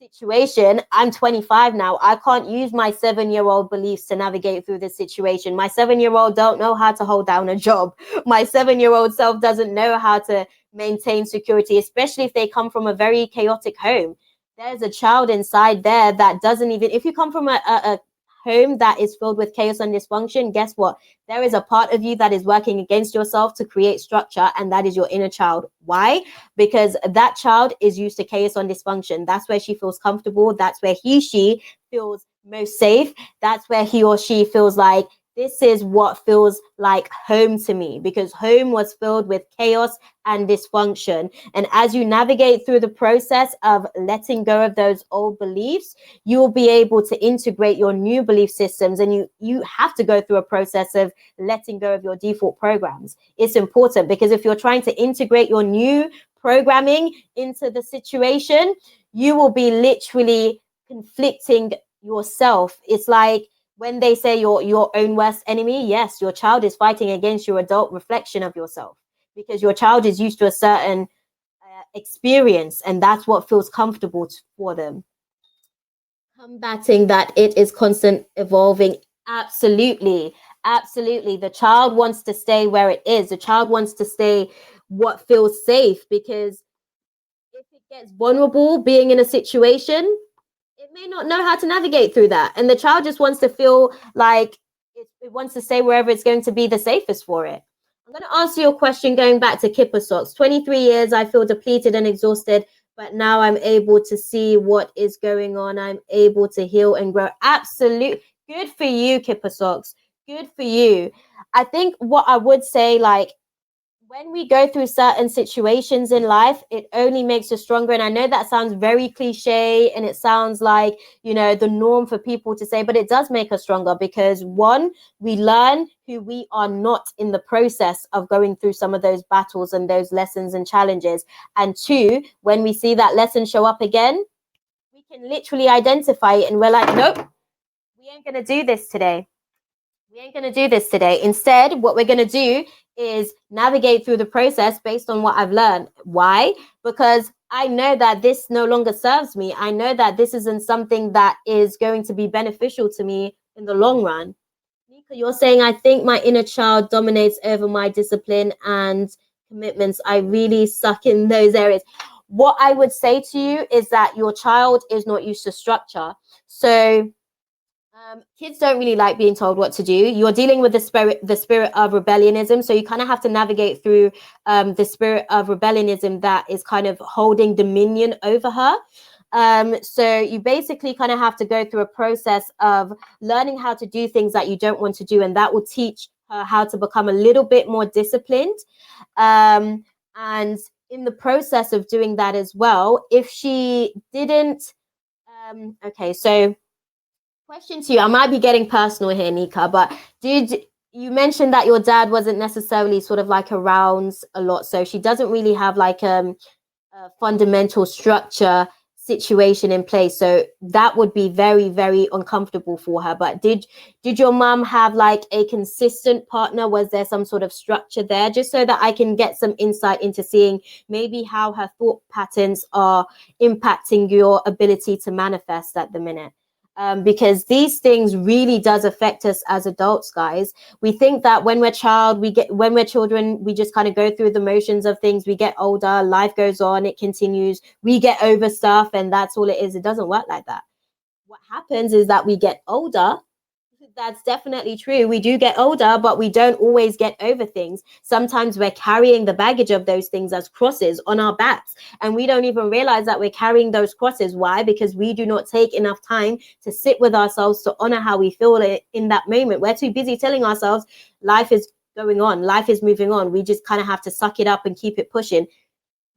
S1: situation. I'm 25 now. I can't use my 7-year-old beliefs to navigate through this situation. My 7-year-old don't know how to hold down a job. My 7-year-old self doesn't know how to maintain security, especially if they come from a very chaotic home. There's a child inside there that doesn't even, if you come from a home that is filled with chaos and dysfunction, guess what? There is a part of you that is working against yourself to create structure, and that is your inner child. Why? Because that child is used to chaos and dysfunction. That's where she feels comfortable. That's where she feels most safe. That's where he or she feels like, this is what feels like home to me, because home was filled with chaos and dysfunction. And as you navigate through the process of letting go of those old beliefs, you will be able to integrate your new belief systems. And you have to go through a process of letting go of your default programs. It's important, because if you're trying to integrate your new programming into the situation, you will be literally conflicting yourself. It's like when they say you're your own worst enemy, yes, your child is fighting against your adult reflection of yourself, because your child is used to a certain experience, and that's what feels comfortable for them. Combating that, it is constant evolving. Absolutely. Absolutely. The child wants to stay where it is. The child wants to stay what feels safe, because if it gets vulnerable being in a situation, it may not know how to navigate through that. And the child just wants to feel like it wants to stay wherever it's going to be the safest for it. I'm going to answer your question going back to Kipper Socks. 23 years, I feel depleted and exhausted, but now I'm able to see what is going on. I'm able to heal and grow. Absolute. Good for you, Kipper Socks. Good for you. I think what I would say, like, when we go through certain situations in life, it only makes us stronger. And I know that sounds very cliche, and it sounds like, you know, the norm for people to say, but it does make us stronger, because one, we learn who we are not in the process of going through some of those battles and those lessons and challenges. And two, when we see that lesson show up again, we can literally identify it, and we're like, nope, we ain't going to do this today. We ain't going to do this today. Instead, what we're going to do is navigate through the process based on what I've learned. Why? Because I know that this no longer serves me. I know that this isn't something that is going to be beneficial to me in the long run. You're saying, I think my inner child dominates over my discipline and commitments. I really suck in those areas. What I would say to you is that your child is not used to structure. So kids don't really like being told what to do. You're dealing with the spirit of rebellionism. So you kind of have to navigate through the spirit of rebellionism that is kind of holding dominion over her. So you basically kind of have to go through a process of learning how to do things that you don't want to do, and that will teach her how to become a little bit more disciplined. And in the process of doing that as well, if she didn't, okay, so question to you, I might be getting personal here, Nika, but did you mention that your dad wasn't necessarily sort of like around a lot, so she doesn't really have like a fundamental structure situation in place, so that would be very, very uncomfortable for her. But did your mom have like a consistent partner? Was there some sort of structure there, just so that I can get some insight into seeing maybe how her thought patterns are impacting your ability to manifest at the minute? Because these things really does affect us as adults, guys. We think that when we're children, we just kind of go through the motions of things. We get older, life goes on, it continues, we get over stuff, and that's all it is. It doesn't work like that. What happens is that we get older. That's definitely true. We do get older, but we don't always get over things. Sometimes we're carrying the baggage of those things as crosses on our backs, and we don't even realize that we're carrying those crosses. Why? Because we do not take enough time to sit with ourselves to honor how we feel in that moment. We're too busy telling ourselves life is going on, life is moving on. We just kind of have to suck it up and keep it pushing.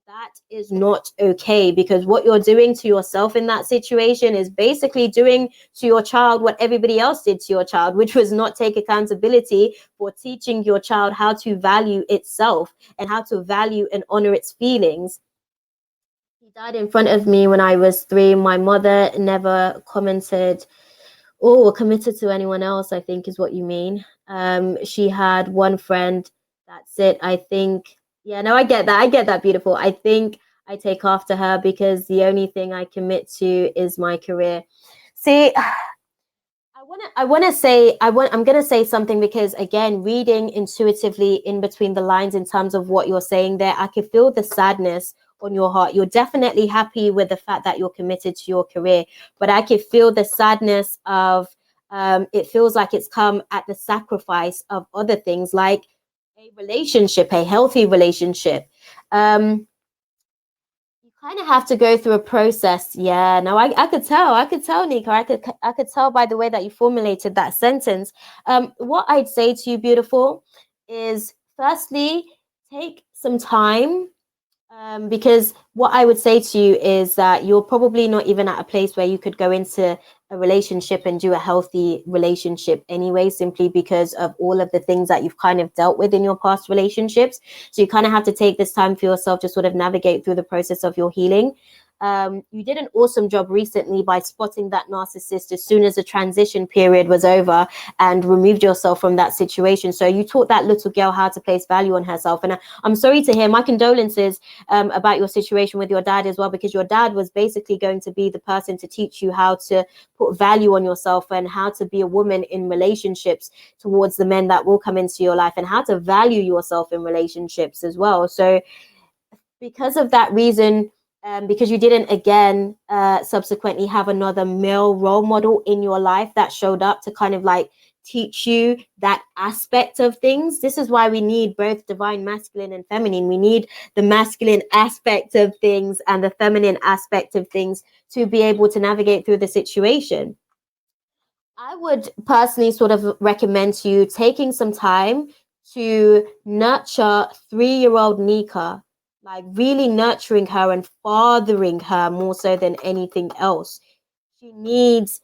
S1: That is not okay, because what you're doing to yourself in that situation is basically doing to your child what everybody else did to your child, which was not take accountability for teaching your child how to value itself and how to value and honor its feelings. He died in front of me when I was 3. My mother never commented or committed to anyone else, I think is what you mean. She had one friend. That's it. I think, yeah, no, I get that, beautiful. I think I take after her because the only thing I commit to is my career. See, I'm gonna say something, because again, reading intuitively in between the lines in terms of what you're saying there, I can feel the sadness on your heart. You're definitely happy with the fact that you're committed to your career, but I can feel the sadness of it feels like it's come at the sacrifice of other things, like a relationship, a healthy relationship. You kind of have to go through a process. Yeah, no, I could tell, Nika. I could tell by the way that you formulated that sentence. What I'd say to you, beautiful, is firstly, take some time. Because what I would say to you is that you're probably not even at a place where you could go into a relationship and do a healthy relationship anyway, simply because of all of the things that you've kind of dealt with in your past relationships. So you kind of have to take this time for yourself to sort of navigate through the process of your healing. You did an awesome job recently by spotting that narcissist as soon as the transition period was over and removed yourself from that situation. So you taught that little girl how to place value on herself. And I'm sorry to hear, my condolences about your situation with your dad as well, because your dad was basically going to be the person to teach you how to put value on yourself and how to be a woman in relationships towards the men that will come into your life, and how to value yourself in relationships as well. So because of that reason, because you didn't again subsequently have another male role model in your life that showed up to kind of like teach you that aspect of things. This is why we need both divine masculine and feminine. We need the masculine aspect of things and the feminine aspect of things to be able to navigate through the situation. I would personally sort of recommend to you taking some time to nurture 3-year-old Nika, like really nurturing her and fathering her more so than anything else. She needs,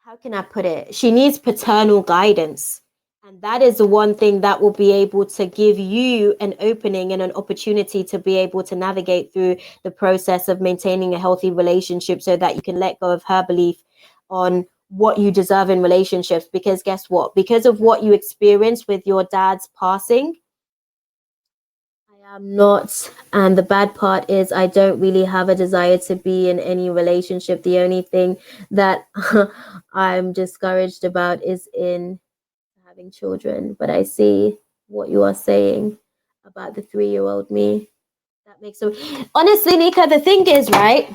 S1: how can I put it? She needs paternal guidance. And that is the one thing that will be able to give you an opening and an opportunity to be able to navigate through the process of maintaining a healthy relationship, so that you can let go of her belief on what you deserve in relationships. Because guess what? Because of what you experienced with your dad's passing, I am not. And the bad part is I don't really have a desire to be in any relationship. The only thing that I'm discouraged about is in having children, but I see what you are saying about the 3-year-old me. That makes so. Honestly, Nika, the thing is, right?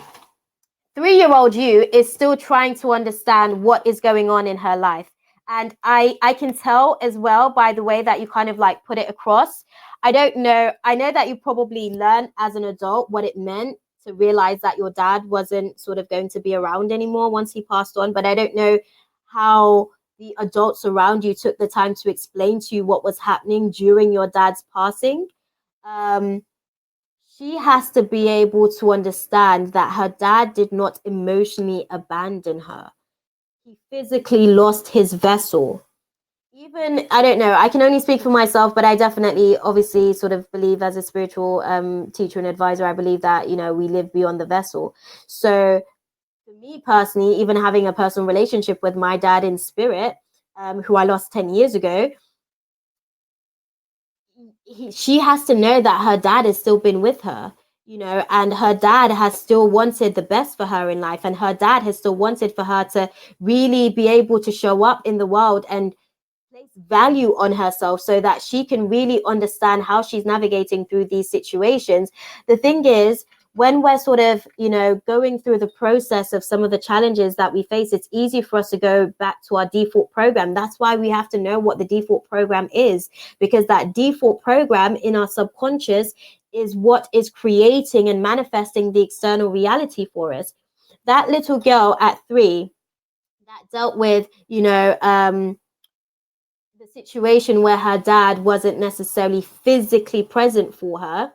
S1: 3-year-old you is still trying to understand what is going on in her life. And I can tell as well by the way that you kind of like put it across. I don't know. I know that you probably learned as an adult what it meant to realize that your dad wasn't sort of going to be around anymore once he passed on. But I don't know how the adults around you took the time to explain to you what was happening during your dad's passing. Um, she has to be able to understand that her dad did not emotionally abandon her. He physically lost his vessel. Even, I don't know, I can only speak for myself, but I definitely obviously sort of believe as a spiritual teacher and advisor, I believe that, we live beyond the vessel. So for me personally, even having a personal relationship with my dad in spirit, who I lost 10 years ago, she has to know that her dad has still been with her, and her dad has still wanted the best for her in life, and her dad has still wanted for her to really be able to show up in the world and place value on herself so that she can really understand how she's navigating through these situations. The thing is, when we're sort of, going through the process of some of the challenges that we face, it's easy for us to go back to our default program. That's why we have to know what the default program is, because that default program in our subconscious is what is creating and manifesting the external reality for us. That little girl at 3 that dealt with, the situation where her dad wasn't necessarily physically present for her,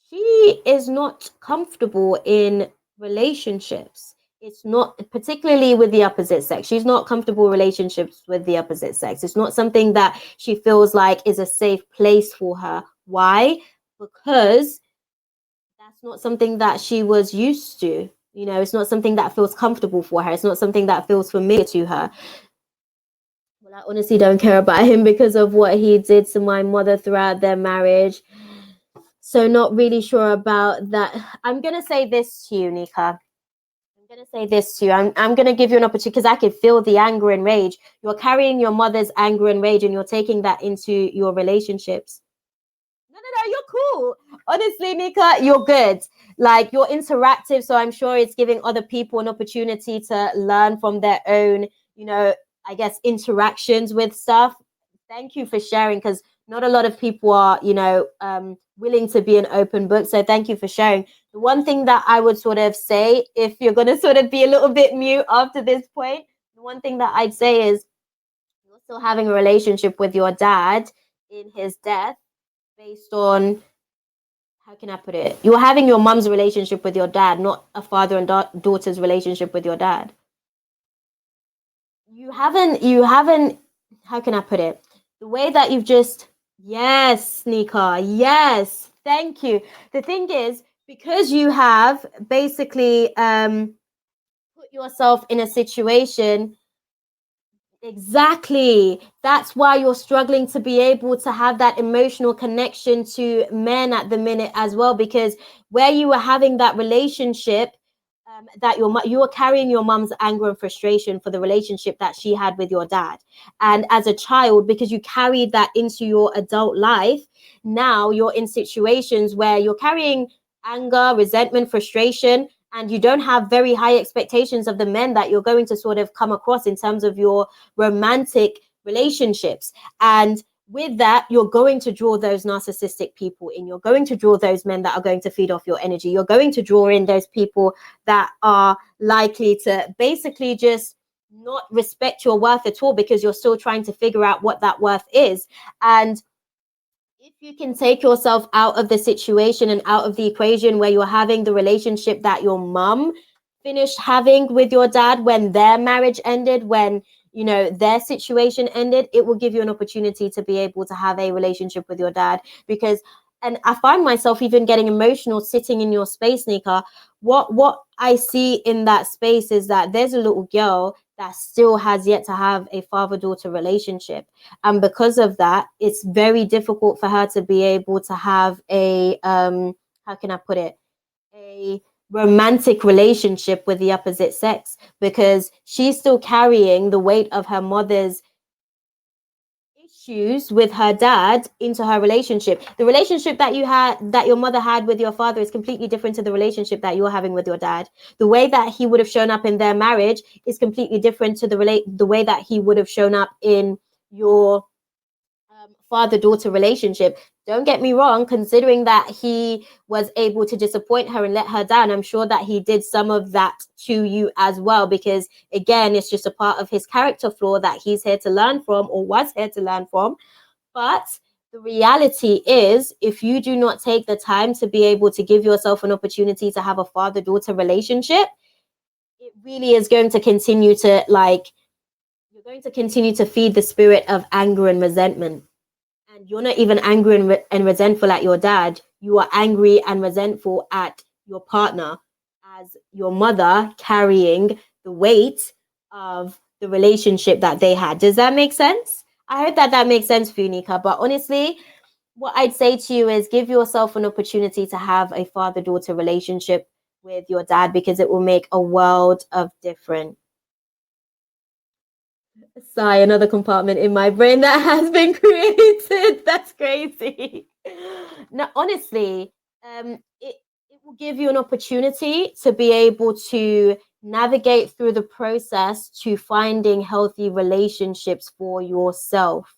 S1: she is not comfortable in relationships. It's not, particularly with the opposite sex. She's not comfortable in relationships with the opposite sex. It's not something that she feels like is a safe place for her. Why? Because that's not something that she was used to. It's not something that feels comfortable for her. It's not something that feels familiar to her. Well, I honestly don't care about him because of what he did to my mother throughout their marriage. So not really sure about that. I'm going to say this to you, Nika. I'm going to give you an opportunity because I could feel the anger and rage. You're carrying your mother's anger and rage and you're taking that into your relationships. No, you're cool. Honestly, Nika, you're good. Like, you're interactive, so I'm sure it's giving other people an opportunity to learn from their own, I guess, interactions with stuff. Thank you for sharing, because not a lot of people are, willing to be an open book. So thank you for sharing. The one thing that I would sort of say, if you're going to sort of be a little bit mute after this point, the one thing that I'd say is you're still having a relationship with your dad in his death based on, how can I put it? You're having your mom's relationship with your dad, not a father and daughter's relationship with your dad. You haven't, how can I put it? The way that you've just, yes, Nika, yes, thank you. The thing is, because you have basically put yourself in a situation. Exactly. That's why you're struggling to be able to have that emotional connection to men at the minute as well, because where you were having that relationship, that you were carrying your mom's anger and frustration for the relationship that she had with your dad. And as a child, because you carried that into your adult life, now you're in situations where you're carrying anger, resentment, frustration, and you don't have very high expectations of the men that you're going to sort of come across in terms of your romantic relationships. And with that, you're going to draw those narcissistic people in. You're going to draw those men that are going to feed off your energy. You're going to draw in those people that are likely to basically just not respect your worth at all, because you're still trying to figure out what that worth is. And if you can take yourself out of the situation and out of the equation where you're having the relationship that your mum finished having with your dad when their marriage ended, when their situation ended, it will give you an opportunity to be able to have a relationship with your dad. Because, and I find myself even getting emotional sitting in your space, Nika. What I see in that space is that there's a little girl that still has yet to have a father-daughter relationship, and because of that, it's very difficult for her to be able to have a how can I put it, a romantic relationship with the opposite sex, because she's still carrying the weight of her mother's issues with her dad into her relationship. The relationship that that your mother had with your father is completely different to the relationship that you're having with your dad. The way that he would have shown up in their marriage is completely different to the way that he would have shown up in your father-daughter relationship. Don't get me wrong, considering that he was able to disappoint her and let her down, I'm sure that he did some of that to you as well, because again, it's just a part of his character flaw that he's here to learn from, or was here to learn from. But the reality is, if you do not take the time to be able to give yourself an opportunity to have a father-daughter relationship, it really is going to continue to you're going to continue to feed the spirit of anger and resentment. And you're not even angry and resentful at your dad. You are angry and resentful at your partner, as your mother carrying the weight of the relationship that they had. Does that make sense? I hope that makes sense for you, Nika. But honestly, what I'd say to you is give yourself an opportunity to have a father-daughter relationship with your dad, because it will make a world of difference. Sigh, another compartment in my brain that has been created. That's crazy. No, honestly, it will give you an opportunity to be able to navigate through the process to finding healthy relationships for yourself.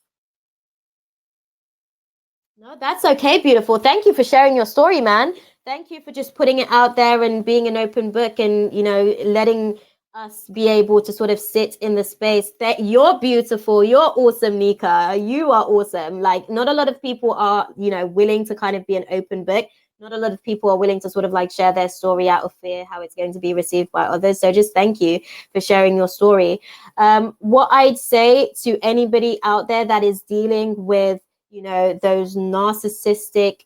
S1: No, that's okay, beautiful. Thank you for sharing your story, man. Thank you for just putting it out there and being an open book, and letting us be able to sort of sit in the space. That you're beautiful, you're awesome, Nika. You are awesome. Like, not a lot of people are, willing to kind of be an open book. Not a lot of people are willing to sort of share their story out of fear how it's going to be received by others. So just thank you for sharing your story. What I'd say to anybody out there that is dealing with those narcissistic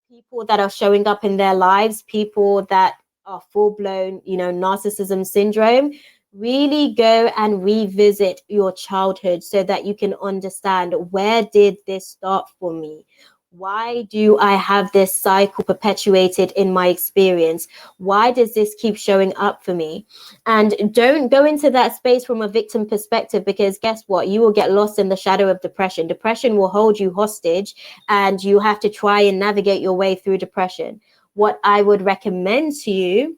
S1: people that are showing up in their lives, people that are full-blown, narcissism syndrome, really go and revisit your childhood so that you can understand, where did this start for me? Why do I have this cycle perpetuated in my experience? Why does this keep showing up for me? And don't go into that space from a victim perspective, because guess what? You will get lost in the shadow of depression. Depression will hold you hostage, and you have to try and navigate your way through depression. What I would recommend to you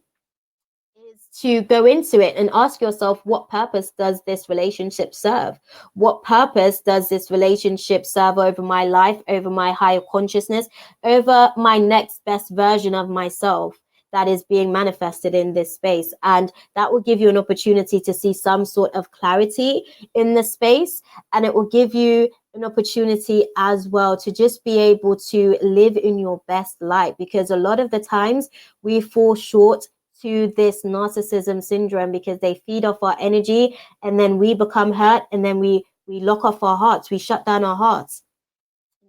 S1: is to go into it and ask yourself, what purpose does this relationship serve? What purpose does this relationship serve over my life, over my higher consciousness, over my next best version of myself that is being manifested in this space? And that will give you an opportunity to see some sort of clarity in the space, and it will give you an opportunity as well to just be able to live in your best light, because a lot of the times we fall short to this narcissism syndrome because they feed off our energy, and then we become hurt, and then we lock off our hearts, we shut down our hearts.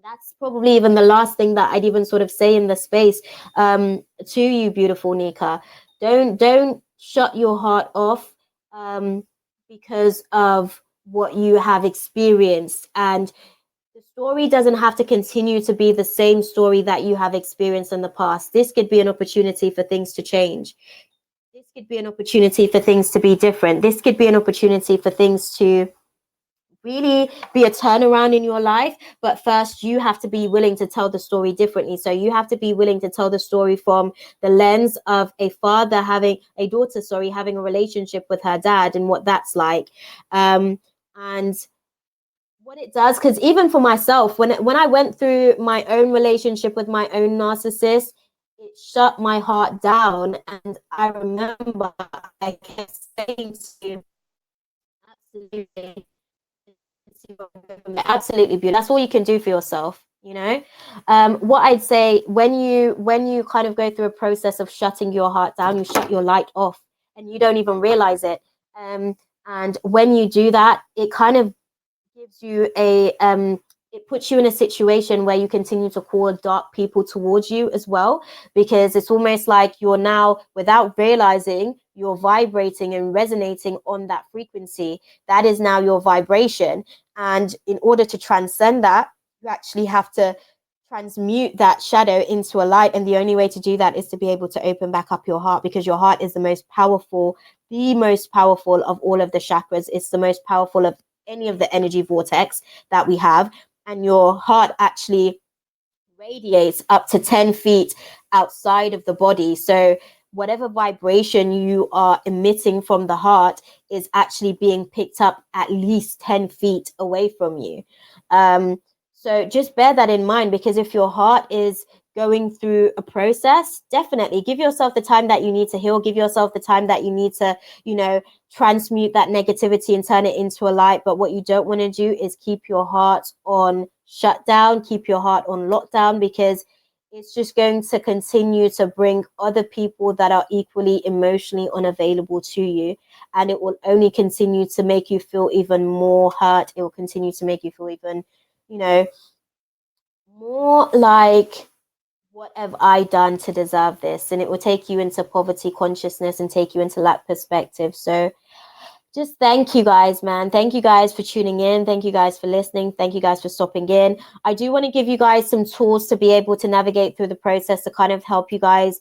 S1: That's probably even the last thing that I'd even sort of say in the space to you, beautiful Nika. Don't shut your heart off because of what you have experienced. And the story doesn't have to continue to be the same story that you have experienced in the past. This could be an opportunity for things to change. This could be an opportunity for things to be different. This could be an opportunity for things to really be a turnaround in your life. But first, you have to be willing to tell the story differently. So you have to be willing to tell the story from the lens of a father having a daughter, having a relationship with her dad, and what that's like. And what it does, because even for myself, when I went through my own relationship with my own narcissist, it shut my heart down. And I remember I kept saying to you, absolutely beautiful. That's all you can do for yourself. What I'd say, when you kind of go through a process of shutting your heart down, you shut your light off, and you don't even realize it. And when you do that, it kind of gives you it puts you in a situation where you continue to call dark people towards you as well, because it's almost like you're now, without realizing, you're vibrating and resonating on that frequency. That is now your vibration. And in order to transcend that, you actually have to transmute that shadow into a light. And the only way to do that is to be able to open back up your heart, because your heart is the most powerful of all of the chakras. It's the most powerful of any of the energy vortex that we have. and your heart actually radiates up to 10 feet outside of the body. So whatever vibration you are emitting from the heart is actually being picked up at least 10 feet away from you. So just bear that in mind, because if your heart is going through a process, definitely give yourself the time that you need to heal, give yourself the time that you need to, transmute that negativity and turn it into a light. But what you don't want to do is keep your heart on shutdown, keep your heart on lockdown, because it's just going to continue to bring other people that are equally emotionally unavailable to you. And it will only continue to make you feel even more hurt. It will continue to make you feel even, more like, what have I done to deserve this? And it will take you into poverty consciousness and take you into lack perspective. So just thank you guys, man. Thank you guys for tuning in. Thank you guys for listening. Thank you guys for stopping in. I do want to give you guys some tools to be able to navigate through the process, to kind of help you guys,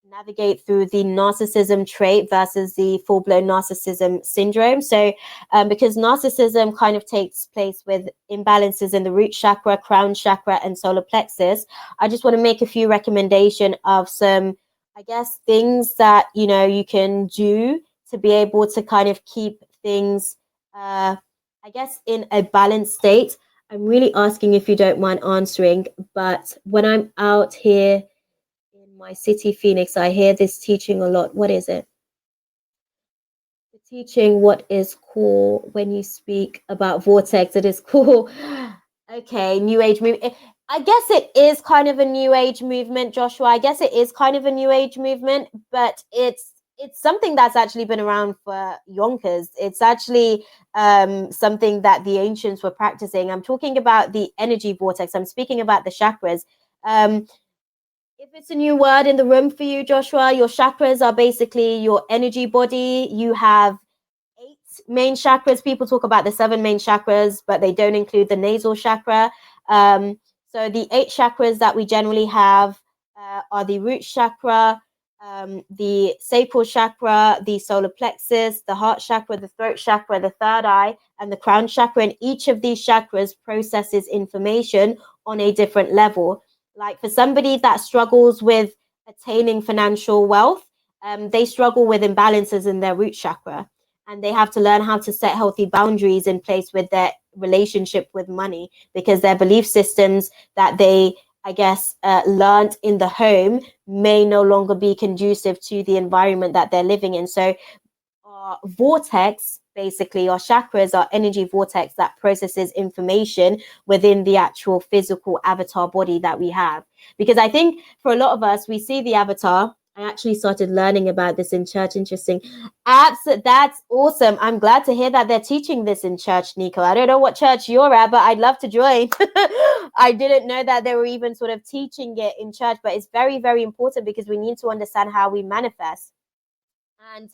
S1: navigate through the narcissism trait versus the full-blown narcissism syndrome. So because narcissism kind of takes place with imbalances in the root chakra, crown chakra, and solar plexus, I just want to make a few recommendations of some, I guess, things that, you can do to be able to kind of keep things, I guess, in a balanced state. I'm really asking if you don't mind answering, but when I'm out here in my city, Phoenix, I hear this teaching a lot. What is it? The teaching, what is cool when you speak about vortex? It is cool. Okay, new age movement. I guess it is kind of a new age movement, Joshua. I guess it is kind of a new age movement, but it's something that's actually been around for yonkers. It's actually something that the ancients were practicing. I'm talking about the energy vortex. I'm speaking about the chakras. If it's a new word in the room for you, Joshua, your chakras are basically your energy body. You have 8 main chakras. People talk about the 7 main chakras, but they don't include the nasal chakra. So the 8 chakras that we generally have are the root chakra, the sacral chakra, the solar plexus, the heart chakra, the throat chakra, the third eye, and the crown chakra. And each of these chakras processes information on a different level. Like for somebody that struggles with attaining financial wealth, they struggle with imbalances in their root chakra, and they have to learn how to set healthy boundaries in place with their relationship with money, because their belief systems that they, I guess, learned in the home may no longer be conducive to the environment that they're living in. So our vortex, basically our chakras, our energy vortex that processes information within the actual physical avatar body that we have. Because I think for a lot of us, we see the avatar. I actually started learning about this in church. Interesting. That's awesome. I'm glad to hear that they're teaching this in church, Nico. I don't know what church you're at, but I'd love to join. I didn't know that they were even sort of teaching it in church, but it's very, very important, because we need to understand how we manifest. And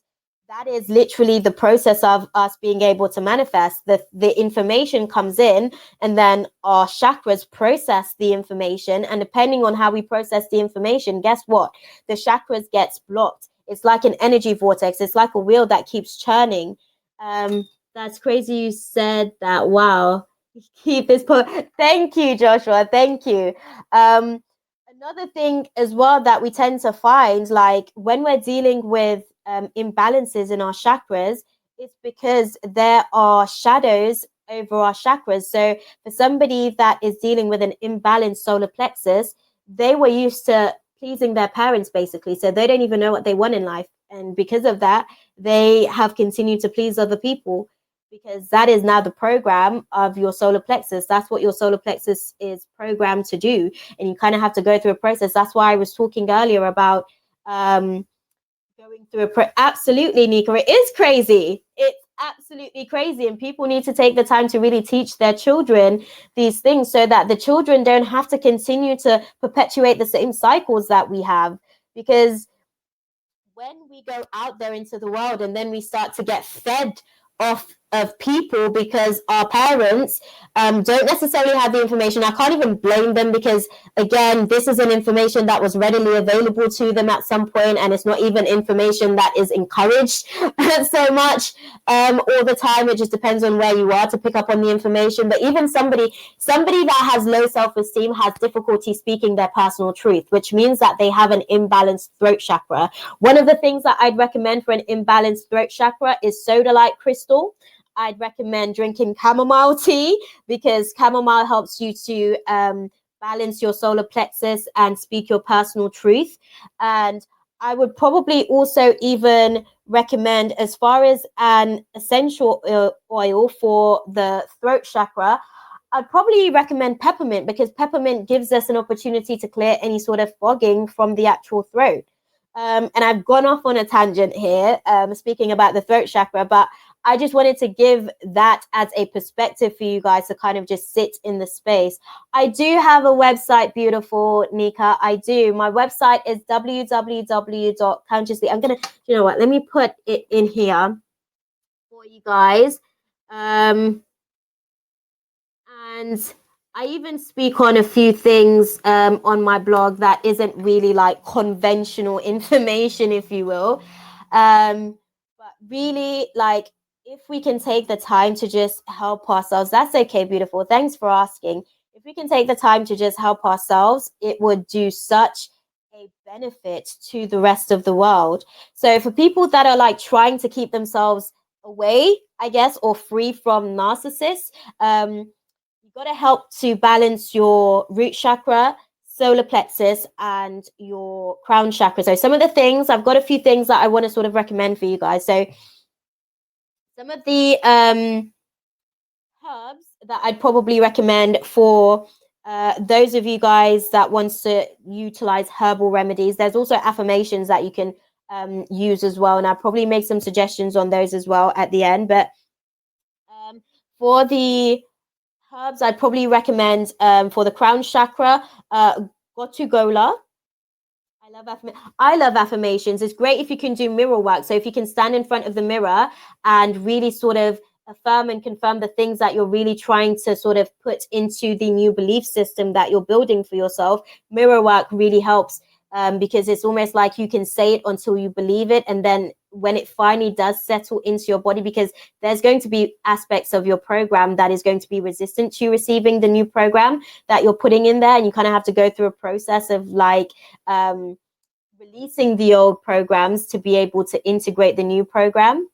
S1: that is literally the process of us being able to manifest. The information comes in, and then our chakras process the information. And depending on how we process the information, guess what? The chakras gets blocked. It's like an energy vortex. It's like a wheel that keeps churning. That's crazy you said that. Wow. Keep this Thank you, Joshua. Thank you. Another thing as well that we tend to find, like when we're dealing with imbalances in our chakras, it's because there are shadows over our chakras. So for somebody that is dealing with an imbalanced solar plexus, they were used to pleasing their parents, basically. So they don't even know what they want in life. And because of that, they have continued to please other people, because that is now the program of your solar plexus. That's what your solar plexus is programmed to do. And you kind of have to go through a process. That's why I was talking earlier about going through absolutely, Nika. It is crazy. It's absolutely crazy. And people need to take the time to really teach their children these things, so that the children don't have to continue to perpetuate the same cycles that we have. Because when we go out there into the world and then we start to get fed off of people because our parents don't necessarily have the information. I can't even blame them because, again, this is an information that was readily available to them at some point, and it's not even information that is encouraged so much all the time. It just depends on where you are to pick up on the information. But even somebody that has low self-esteem has difficulty speaking their personal truth, which means that they have an imbalanced throat chakra. One of the things that I'd recommend for an imbalanced throat chakra is soda-like crystal. I'd recommend drinking chamomile tea because chamomile helps you to balance your solar plexus and speak your personal truth. And I would probably also even recommend, as far as an essential oil for the throat chakra, I'd probably recommend peppermint because peppermint gives us an opportunity to clear any sort of fogging from the actual throat. And I've gone off on a tangent here, speaking about the throat chakra, but I just wanted to give that as a perspective for you guys to kind of just sit in the space. I do have a website, beautiful Nika. I do. My website is www.consciously. I'm going to, you know what, let me put it in here for you guys. And I even speak on a few things on my blog that isn't really like conventional information, if you will. But really, like, if we can take the time to just help ourselves, that's okay, beautiful. Thanks for asking. If we can take the time to just help ourselves, it would do such a benefit to the rest of the world. So for people that are like trying to keep themselves away, I guess, or free from narcissists, you've got to help to balance your root chakra, solar plexus, and your crown chakra. So some of the things, I've got a few things that I want to sort of recommend for you guys. So some of the herbs that I'd probably recommend for those of you guys that wants to utilize herbal remedies. There's also affirmations that you can use as well, and I'll probably make some suggestions on those as well at the end. But for the herbs, I'd probably recommend for the crown chakra, Gotu Gola. I love affirmations. It's great if you can do mirror work. So if you can stand in front of the mirror and really sort of affirm and confirm the things that you're really trying to sort of put into the new belief system that you're building for yourself, mirror work really helps because it's almost like you can say it until you believe it. And then when it finally does settle into your body, because there's going to be aspects of your program that is going to be resistant to receiving the new program that you're putting in there. And you kind of have to go through a process of like releasing the old programs to be able to integrate the new program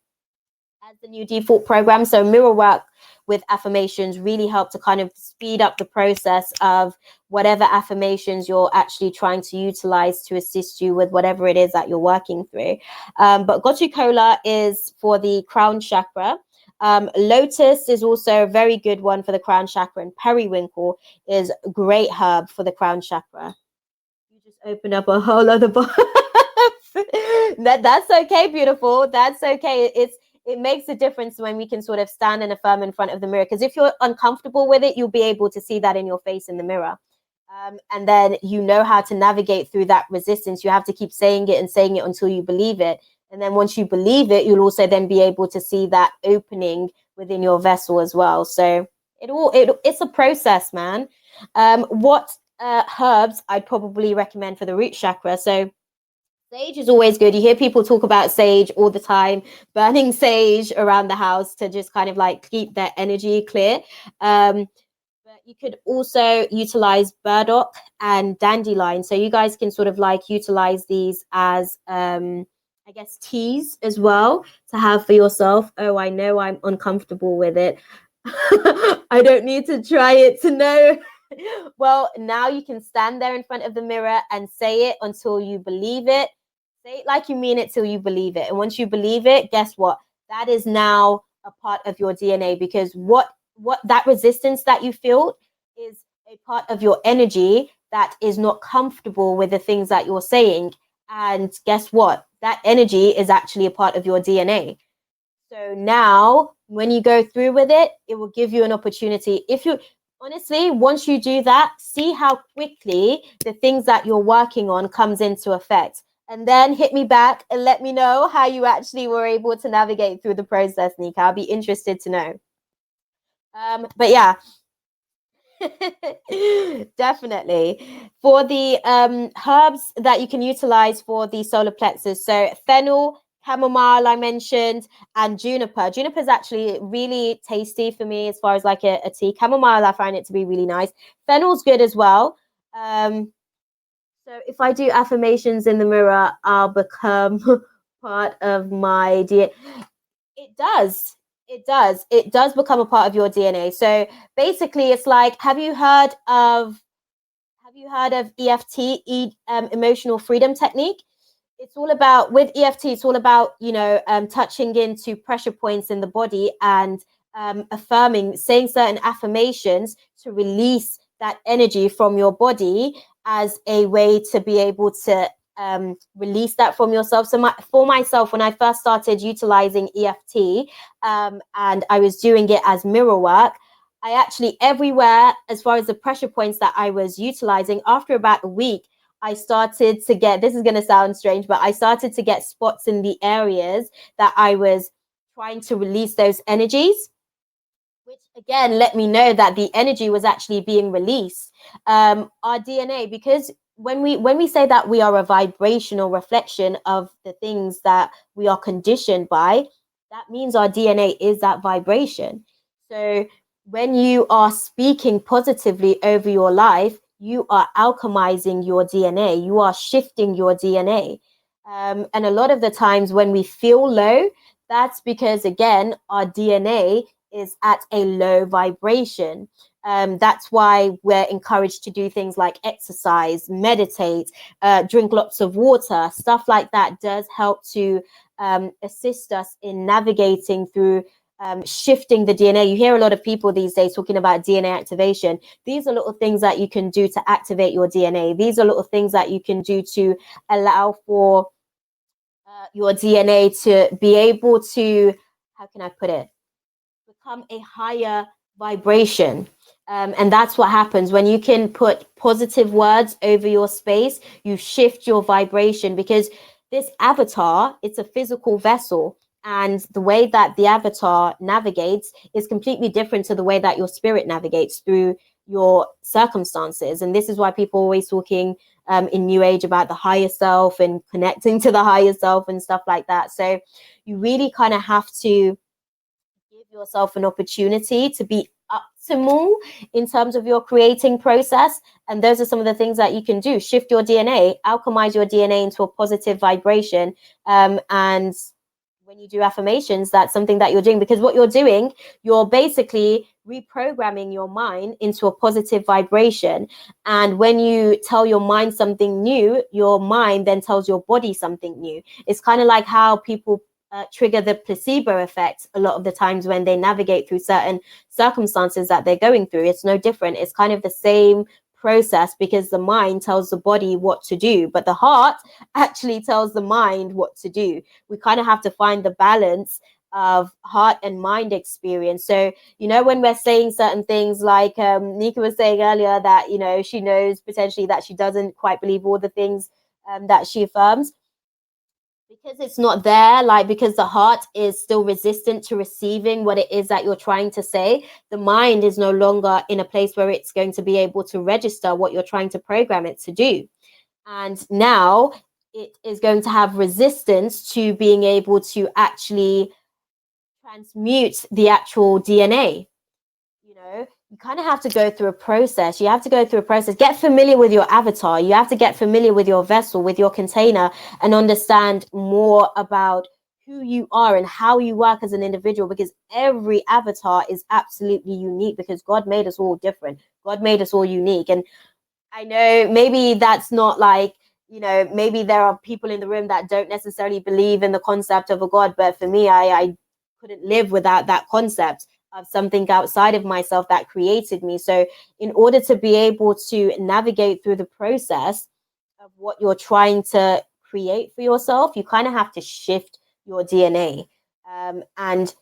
S1: as the new default program. So mirror work with affirmations really help to kind of speed up the process of whatever affirmations you're actually trying to utilize to assist you with whatever it is that you're working through. But Gotu Kola is for the crown chakra. Lotus is also a very good one for the crown chakra, and periwinkle is a great herb for the crown chakra. You just opened up a whole other box. That's okay, beautiful. That's okay. It makes a difference when we can sort of stand and affirm in front of the mirror, because if you're uncomfortable with it, you'll be able to see that in your face in the mirror. And then you know how to navigate through that resistance. You have to keep saying it and saying it until you believe it. And then once you believe it, you'll also then be able to see that opening within your vessel as well. So it's a process, man. What herbs I'd probably recommend for the root chakra? So sage is always good. You hear people talk about sage all the time, burning sage around the house to just kind of like keep their energy clear. But you could also utilize burdock and dandelion. So you guys can sort of like utilize these as, I guess, teas as well to have for yourself. Oh, I know I'm uncomfortable with it. I don't need to try it to know. Well, now you can stand there in front of the mirror and say it until you believe it. Say it like you mean it till you believe it. And once you believe it, guess what? That is now a part of your DNA, because what that resistance that you feel is a part of your energy that is not comfortable with the things that you're saying. And guess what? That energy is actually a part of your DNA. So now when you go through with it, it will give you an opportunity. If you honestly, once you do that, see how quickly the things that you're working on comes into effect. and then hit me back and let me know how you actually were able to navigate through the process, Nika. I'll be interested to know. But yeah, definitely. For the herbs that you can utilize for the solar plexus, so fennel, chamomile I mentioned, and juniper. Juniper is actually really tasty for me as far as like a tea. Chamomile, I find it to be really nice. Fennel's good as well. So if I do affirmations in the mirror, I'll become part of my DNA. It does. It does. It does become a part of your DNA. So basically, it's like, have you heard of EFT, emotional freedom technique? It's all about, with EFT, it's all about, touching into pressure points in the body and affirming, saying certain affirmations to release that energy from your body as a way to be able to release that from yourself. So for myself, when I first started utilizing EFT and I was doing it as mirror work, I actually, everywhere, as far as the pressure points that I was utilizing, after about a week, I started to get, this is going to sound strange, but I started to get spots in the areas that I was trying to release those energies, which again let me know that the energy was actually being released. Our DNA, because when we say that we are a vibrational reflection of the things that we are conditioned by, that means our DNA is that vibration. So when you are speaking positively over your life, you are alchemizing your DNA, you are shifting your DNA. And a lot of the times when we feel low, that's because, again, our DNA is at a low vibration. That's why we're encouraged to do things like exercise, meditate, drink lots of water. Stuff like that does help to assist us in navigating through shifting the DNA. You hear a lot of people these days talking about DNA activation. These are little things that you can do to activate your DNA. These are little things that you can do to allow for your DNA to be able to, how can I put it, become a higher vibration. And that's what happens when you can put positive words over your space. You shift your vibration, because this avatar, it's a physical vessel, and the way that the avatar navigates is completely different to the way that your spirit navigates through your circumstances. And this is why people are always talking in New Age about the higher self and connecting to the higher self and stuff like that. So you really kind of have to give yourself an opportunity to be optimal in terms of your creating process. And those are some of the things that you can do. Shift your DNA, alchemize your DNA into a positive vibration. And when you do affirmations, that's something that you're doing, because what you're doing, you're basically reprogramming your mind into a positive vibration. And when you tell your mind something new, your mind then tells your body something new. It's kind of like how people trigger the placebo effect a lot of the times when they navigate through certain circumstances that they're going through. It's no different. It's kind of the same process, because the mind tells the body what to do, but the heart actually tells the mind what to do. We kind of have to find the balance of heart and mind experience. So, when we're saying certain things, like Nika was saying earlier, that, she knows potentially that she doesn't quite believe all the things that she affirms, because it's not there, because the heart is still resistant to receiving what it is that you're trying to say. The mind is no longer in a place where it's going to be able to register what you're trying to program it to do. And now it is going to have resistance to being able to actually transmute the actual DNA. You kind of have to go through a process. You have to go through a process. Get familiar with your avatar. You have to get familiar with your vessel, with your container, and understand more about who you are and how you work as an individual, because every avatar is absolutely unique, because God made us all different. God made us all unique. And I know maybe that's not maybe there are people in the room that don't necessarily believe in the concept of a God, but for me, I couldn't live without that concept of something outside of myself that created me. So in order to be able to navigate through the process of what you're trying to create for yourself, you kind of have to shift your DNA. And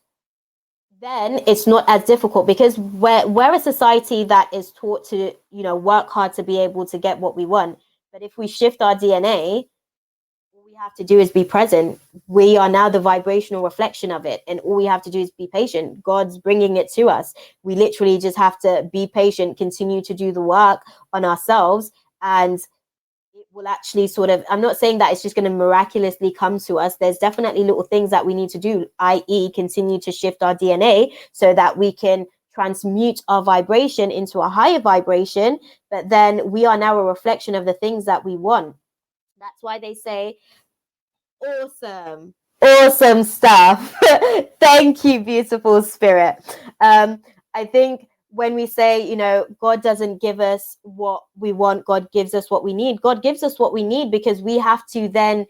S1: then it's not as difficult, because we're a society that is taught to, work hard to be able to get what we want. But if we shift our DNA, all have to do is be present. We are now the vibrational reflection of it, and all we have to do is be patient. God's bringing it to us. We literally just have to be patient, continue to do the work on ourselves, and it will actually sort of, I'm not saying that it's just going to miraculously come to us. There's definitely little things that we need to do, i.e. continue to shift our DNA so that we can transmute our vibration into a higher vibration, but then we are now a reflection of the things that we want. That's why they say, awesome stuff. Thank you, beautiful spirit. I think when we say, God doesn't give us what we want, God gives us what we need. God gives us what we need because we have to then,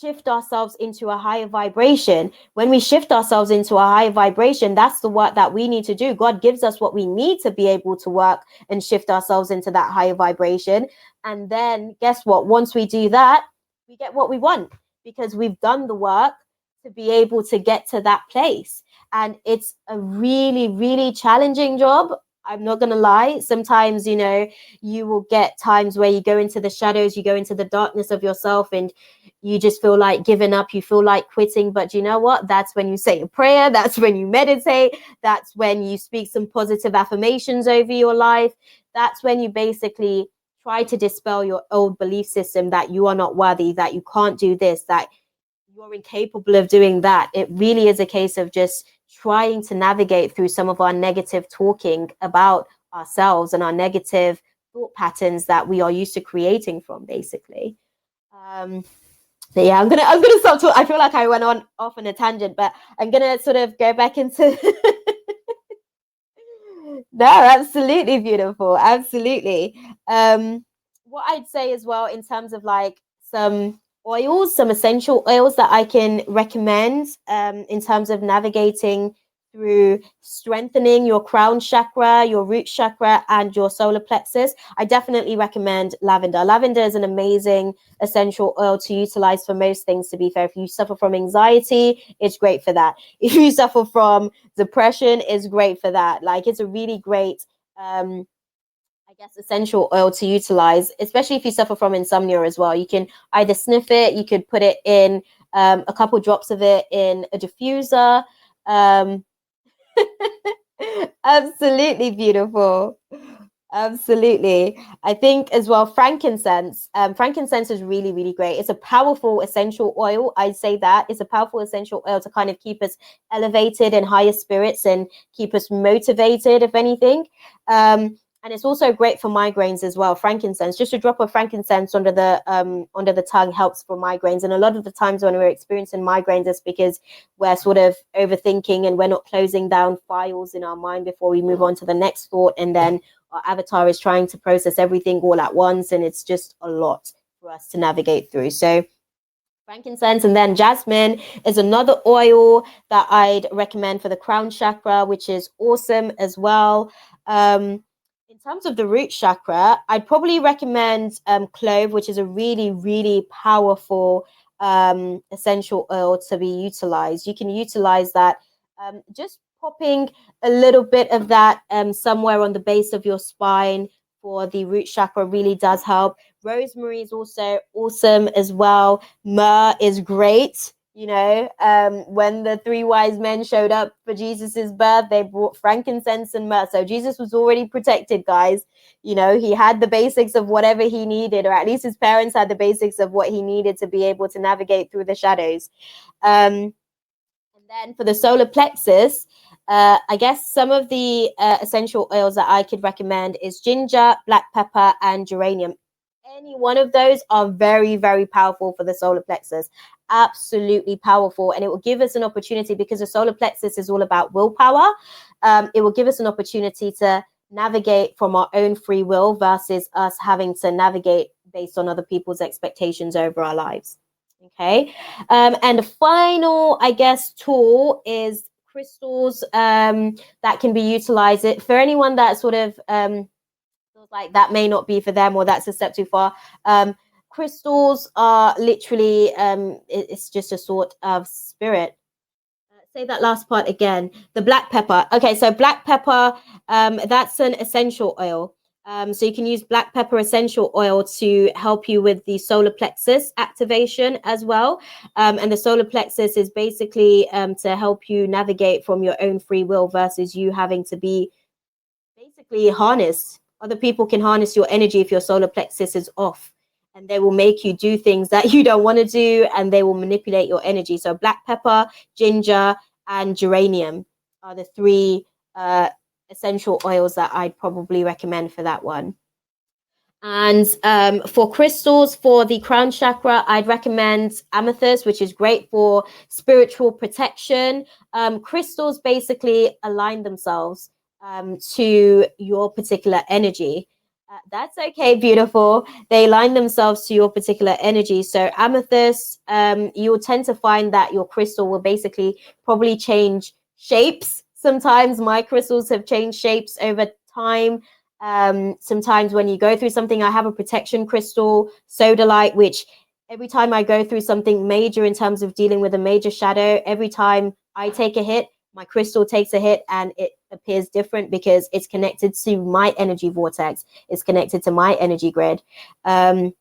S1: shift ourselves into a higher vibration. When we shift ourselves into a higher vibration, that's the work that we need to do. God gives us what we need to be able to work and shift ourselves into that higher vibration. And then guess what? Once we do that, we get what we want because we've done the work to be able to get to that place. And it's a really, really challenging job. I'm not going to lie. Sometimes, you will get times where you go into the shadows, you go into the darkness of yourself, and you just feel like giving up. You feel like quitting. But you know what? That's when you say a prayer. That's when you meditate. That's when you speak some positive affirmations over your life. That's when you basically try to dispel your old belief system that you are not worthy, that you can't do this, that you're incapable of doing that. It really is a case of just trying to navigate through some of our negative talking about ourselves and our negative thought patterns that we are used to creating from, basically. But yeah, I'm gonna stop talking. I feel like I went off on a tangent, but I'm gonna sort of go back into No, absolutely beautiful. Absolutely. What I'd say as well in terms of like some oils, some essential oils that I can recommend in terms of navigating through strengthening your crown chakra, your root chakra, and your solar plexus. I definitely recommend lavender. Lavender is an amazing essential oil to utilize for most things, to be fair. If you suffer from anxiety, it's great for that. If you suffer from depression, it's great for that. Like, it's a really great essential oil to utilize, especially if you suffer from insomnia as well. You can either sniff it, you could put it in a couple drops of it in a diffuser. Absolutely beautiful. Absolutely. I think as well, frankincense. Frankincense is really, really great. It's a powerful essential oil. I'd say that it's a powerful essential oil to kind of keep us elevated in higher spirits and keep us motivated, if anything. And it's also great for migraines as well. Frankincense, just a drop of frankincense under the tongue helps for migraines. And a lot of the times when we're experiencing migraines, it's because we're sort of overthinking and we're not closing down files in our mind before we move on to the next thought. And then our avatar is trying to process everything all at once. And it's just a lot for us to navigate through. So frankincense, and then jasmine is another oil that I'd recommend for the crown chakra, which is awesome as well. In terms of the root chakra, I'd probably recommend clove, which is a really, really powerful essential oil to be utilized. You can utilize that just popping a little bit of that somewhere on the base of your spine for the root chakra really does help. Rosemary is also awesome as well. Myrrh is great. When the three wise men showed up for Jesus's birth, they brought frankincense and myrrh. So Jesus was already protected, guys. He had the basics of whatever he needed, or at least his parents had the basics of what he needed to be able to navigate through the shadows. And then for the solar plexus, I guess some of the essential oils that I could recommend is ginger, black pepper, and geranium. Any one of those are very, very powerful for the solar plexus. Absolutely powerful. And it will give us an opportunity, because the solar plexus is all about willpower. It will give us an opportunity to navigate from our own free will versus us having to navigate based on other people's expectations over our lives. Okay. And the final, I guess, tool is crystals that can be utilized. For anyone that sort of feels like that may not be for them, or that's a step too far, crystals are literally it's just a sort of spirit. Say that last part again. The black pepper. Okay, so black pepper, that's an essential oil. So you can use black pepper essential oil to help you with the solar plexus activation as well. And the solar plexus is basically to help you navigate from your own free will versus you having to be basically harnessed. Other people can harness your energy if your solar plexus is off, and they will make you do things that you don't want to do, and they will manipulate your energy. So black pepper, ginger, and geranium are the three essential oils that I'd probably recommend for that one. And for crystals, for the crown chakra, I'd recommend amethyst, which is great for spiritual protection. Crystals basically align themselves to your particular energy. That's okay, beautiful. They align themselves to your particular energy. So amethyst, you'll tend to find that your crystal will basically probably change shapes. Sometimes my crystals have changed shapes over time. Sometimes when you go through something, I have a protection crystal, sodalite, which every time I go through something major in terms of dealing with a major shadow, every time I take a hit, my crystal takes a hit and it appears different because it's connected to my energy vortex. It's connected to my energy grid. So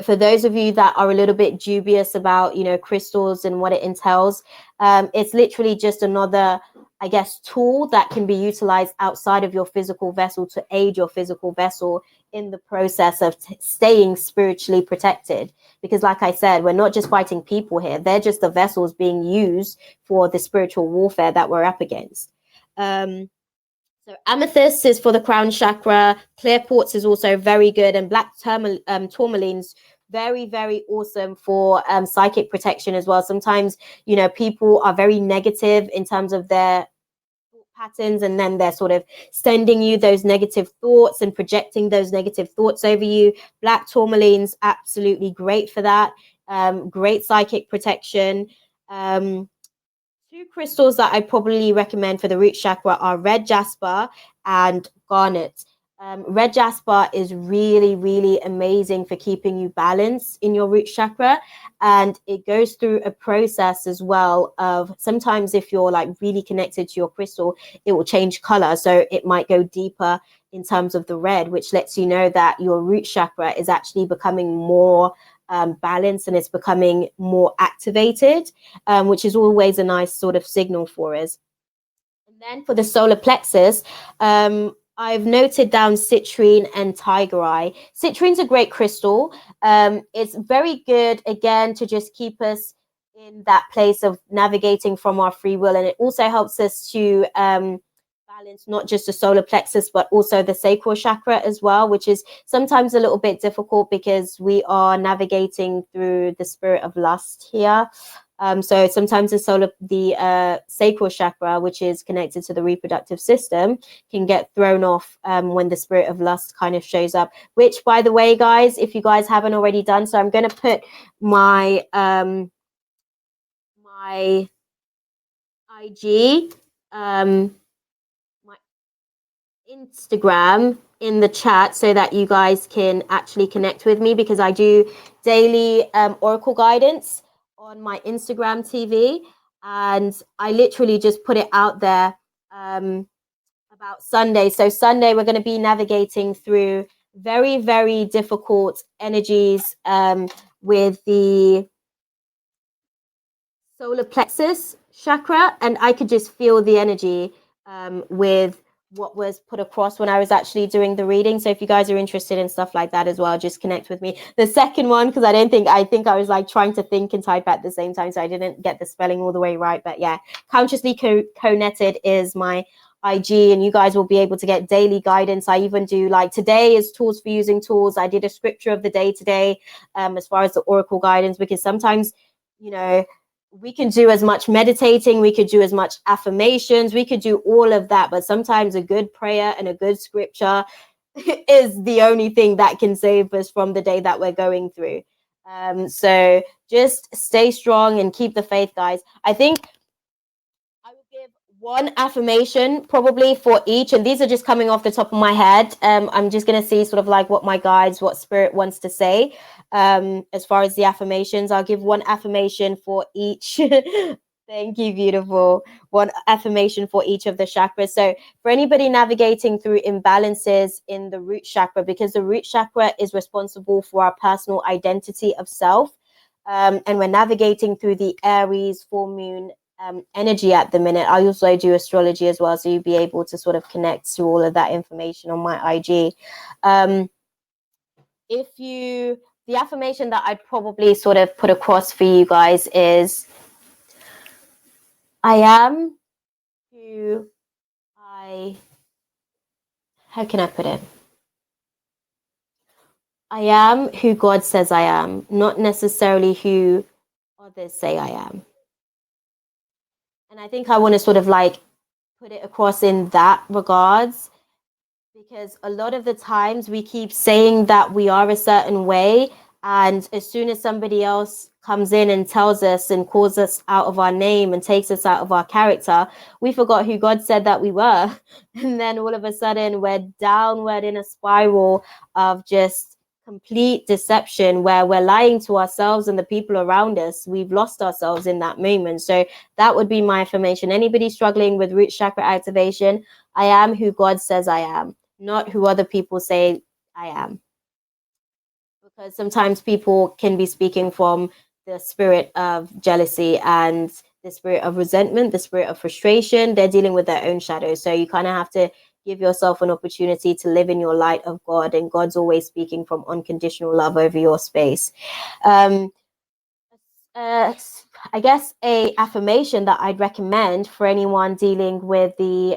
S1: for those of you that are a little bit dubious about, crystals and what it entails, it's literally just another, I guess, tool that can be utilized outside of your physical vessel to aid your physical vessel in the process of staying spiritually protected. Because like I said, we're not just fighting people here. They're just the vessels being used for the spiritual warfare that we're up against. So amethyst is for the crown chakra. Clear quartz is also very good. And black tourmaline's very, very awesome for psychic protection as well. Sometimes, people are very negative in terms of their patterns, and then they're sort of sending you those negative thoughts and projecting those negative thoughts over you. Black tourmaline's absolutely great for that. Great psychic protection. Two crystals that I probably recommend for the root chakra are red jasper and garnet. Red jasper is really, really amazing for keeping you balanced in your root chakra. And it goes through a process as well of sometimes if you're like really connected to your crystal, it will change color. So it might go deeper in terms of the red, which lets you know that your root chakra is actually becoming more balanced and it's becoming more activated, which is always a nice sort of signal for us. And then for the solar plexus, I've noted down citrine and tiger eye. Citrine's a great crystal. It's very good, again, to just keep us in that place of navigating from our free will. And it also helps us to balance not just the solar plexus, but also the sacral chakra as well, which is sometimes a little bit difficult because we are navigating through the spirit of lust here. So sometimes the sacral chakra, which is connected to the reproductive system, can get thrown off when the spirit of lust kind of shows up. Which, by the way, guys, if you guys haven't already done so, I'm going to put my my IG, my Instagram in the chat so that you guys can actually connect with me, because I do daily oracle guidance on my Instagram TV, and I literally just put it out there about Sunday. So Sunday we're going to be navigating through very, very difficult energies with the solar plexus chakra, and I could just feel the energy with what was put across when I was actually doing the reading. So if you guys are interested in stuff like that as well, just connect with me. The second one, because I think I was like trying to think and type at the same time, so I didn't get the spelling all the way right. But yeah, Consciously Connected is my IG, and you guys will be able to get daily guidance. I even do, like, today is tools for using tools. I did a scripture of the day today as far as the oracle guidance, because sometimes, we can do as much meditating, we could do as much affirmations, we could do all of that, but sometimes a good prayer and a good scripture is the only thing that can save us from the day that we're going through. So just stay strong and keep the faith, guys. I think I will give one affirmation probably for each, and these are just coming off the top of my head. I'm just going to see sort of like what my guides, what spirit wants to say. As far as the affirmations, I'll give one affirmation for each Thank you, beautiful. One affirmation for each of the chakras. So, for anybody navigating through imbalances in the root chakra, because the root chakra is responsible for our personal identity of self, and we're navigating through the Aries full moon energy at the minute. I also do astrology as well, so you'll be able to sort of connect to all of that information on my IG. The affirmation that I'd probably sort of put across for you guys is, I am who how can I put it? I am who God says I am, not necessarily who others say I am. And I think I want to sort of like put it across in that regards, because a lot of the times we keep saying that we are a certain way, and as soon as somebody else comes in and tells us and calls us out of our name and takes us out of our character, we forgot who God said that we were. And then all of a sudden we're downward in a spiral of just complete deception, where we're lying to ourselves and the people around us. We've lost ourselves in that moment. So that would be my affirmation. Anybody struggling with root chakra activation, I am who God says I am, not who other people say I am. Because sometimes people can be speaking from the spirit of jealousy and the spirit of resentment, the spirit of frustration. They're dealing with their own shadows. So you kind of have to give yourself an opportunity to live in your light of God, and God's always speaking from unconditional love over your space. I guess a affirmation that I'd recommend for anyone dealing with the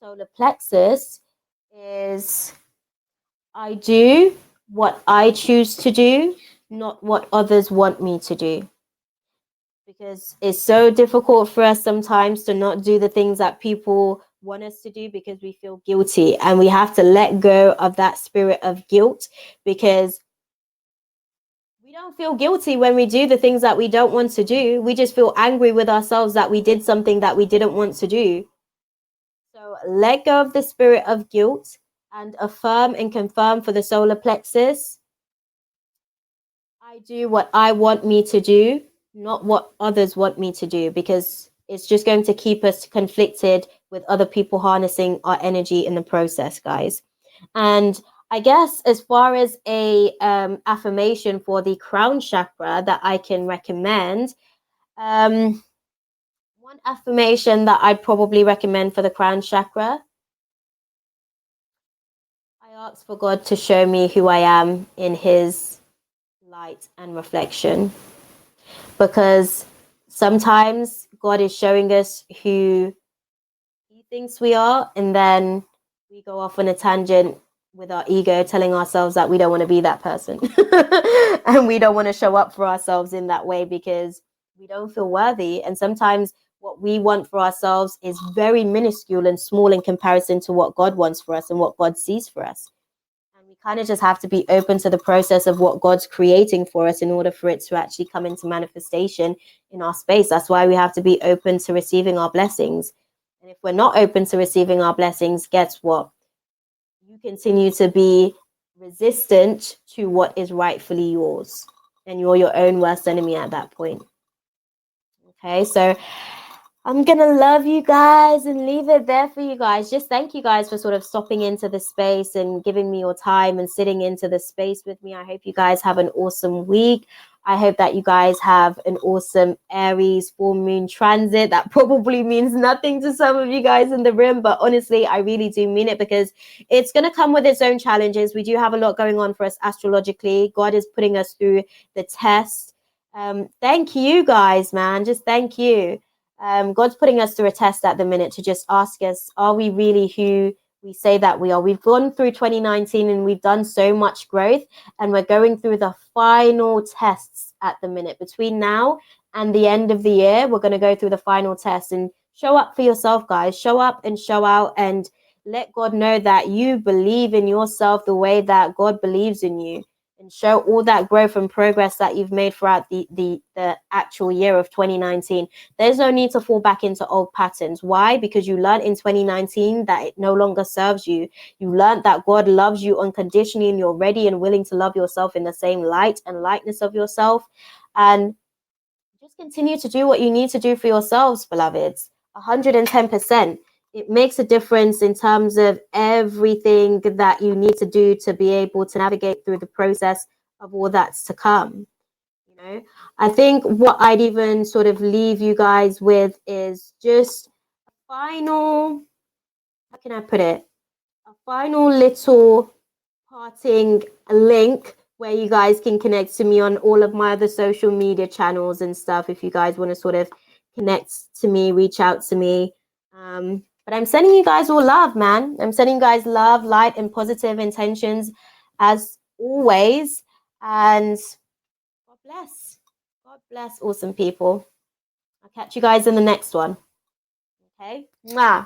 S1: solar plexus is, I do what I choose to do, not what others want me to do. Because it's so difficult for us sometimes to not do the things that people want us to do because we feel guilty, and we have to let go of that spirit of guilt, because we don't feel guilty when we do the things that we don't want to do. We just feel angry with ourselves that we did something that we didn't want to do. So let go of the spirit of guilt and affirm and confirm for the solar plexus, I do what I want me to do, not what others want me to do, because it's just going to keep us conflicted with other people harnessing our energy in the process, guys. And I guess as far as a affirmation for the crown chakra that I can recommend, one affirmation that I'd probably recommend for the crown chakra, I ask for God to show me who I am in his light and reflection, because sometimes God is showing us who he thinks we are, and then we go off on a tangent with our ego, telling ourselves that we don't want to be that person and we don't want to show up for ourselves in that way because we don't feel worthy. And sometimes what we want for ourselves is very minuscule and small in comparison to what God wants for us and what God sees for us. And we kind of just have to be open to the process of what God's creating for us in order for it to actually come into manifestation in our space. That's why we have to be open to receiving our blessings. And if we're not open to receiving our blessings, guess what? You continue to be resistant to what is rightfully yours, and you're your own worst enemy at that point. Okay, so I'm gonna love you guys and leave it there for you guys. Just thank you guys for sort of stopping into the space and giving me your time and sitting into the space with me. I hope you guys have an awesome week. I hope that you guys have an awesome Aries full moon transit. That probably means nothing to some of you guys in the room, but honestly, I really do mean it, because it's going to come with its own challenges. We do have a lot going on for us astrologically. God is putting us through the test. Thank you guys, man. Just thank you. God's putting us through a test at the minute to just ask us, are we really who we say that we are? We've gone through 2019 and we've done so much growth, and we're going through the final tests at the minute. Between now and the end of the year, we're going to go through the final test. And show up for yourself, guys. Show up and show out, and let God know that you believe in yourself the way that God believes in you, and show all that growth and progress that you've made throughout the actual year of 2019. There's no need to fall back into old patterns. Why? Because you learned in 2019 that it no longer serves you. You learned that God loves you unconditionally, and you're ready and willing to love yourself in the same light and likeness of yourself. And just continue to do what you need to do for yourselves, beloveds. 110%. It makes a difference in terms of everything that you need to do to be able to navigate through the process of all that's to come. You know, I think what I'd even sort of leave you guys with is just a final, how can I put it? A final little parting link where you guys can connect to me on all of my other social media channels and stuff. If you guys want to sort of connect to me, reach out to me. But I'm sending you guys all love, man. I'm sending you guys love, light, and positive intentions as always. And God bless. God bless, awesome people. I'll catch you guys in the next one. Okay? Mwah.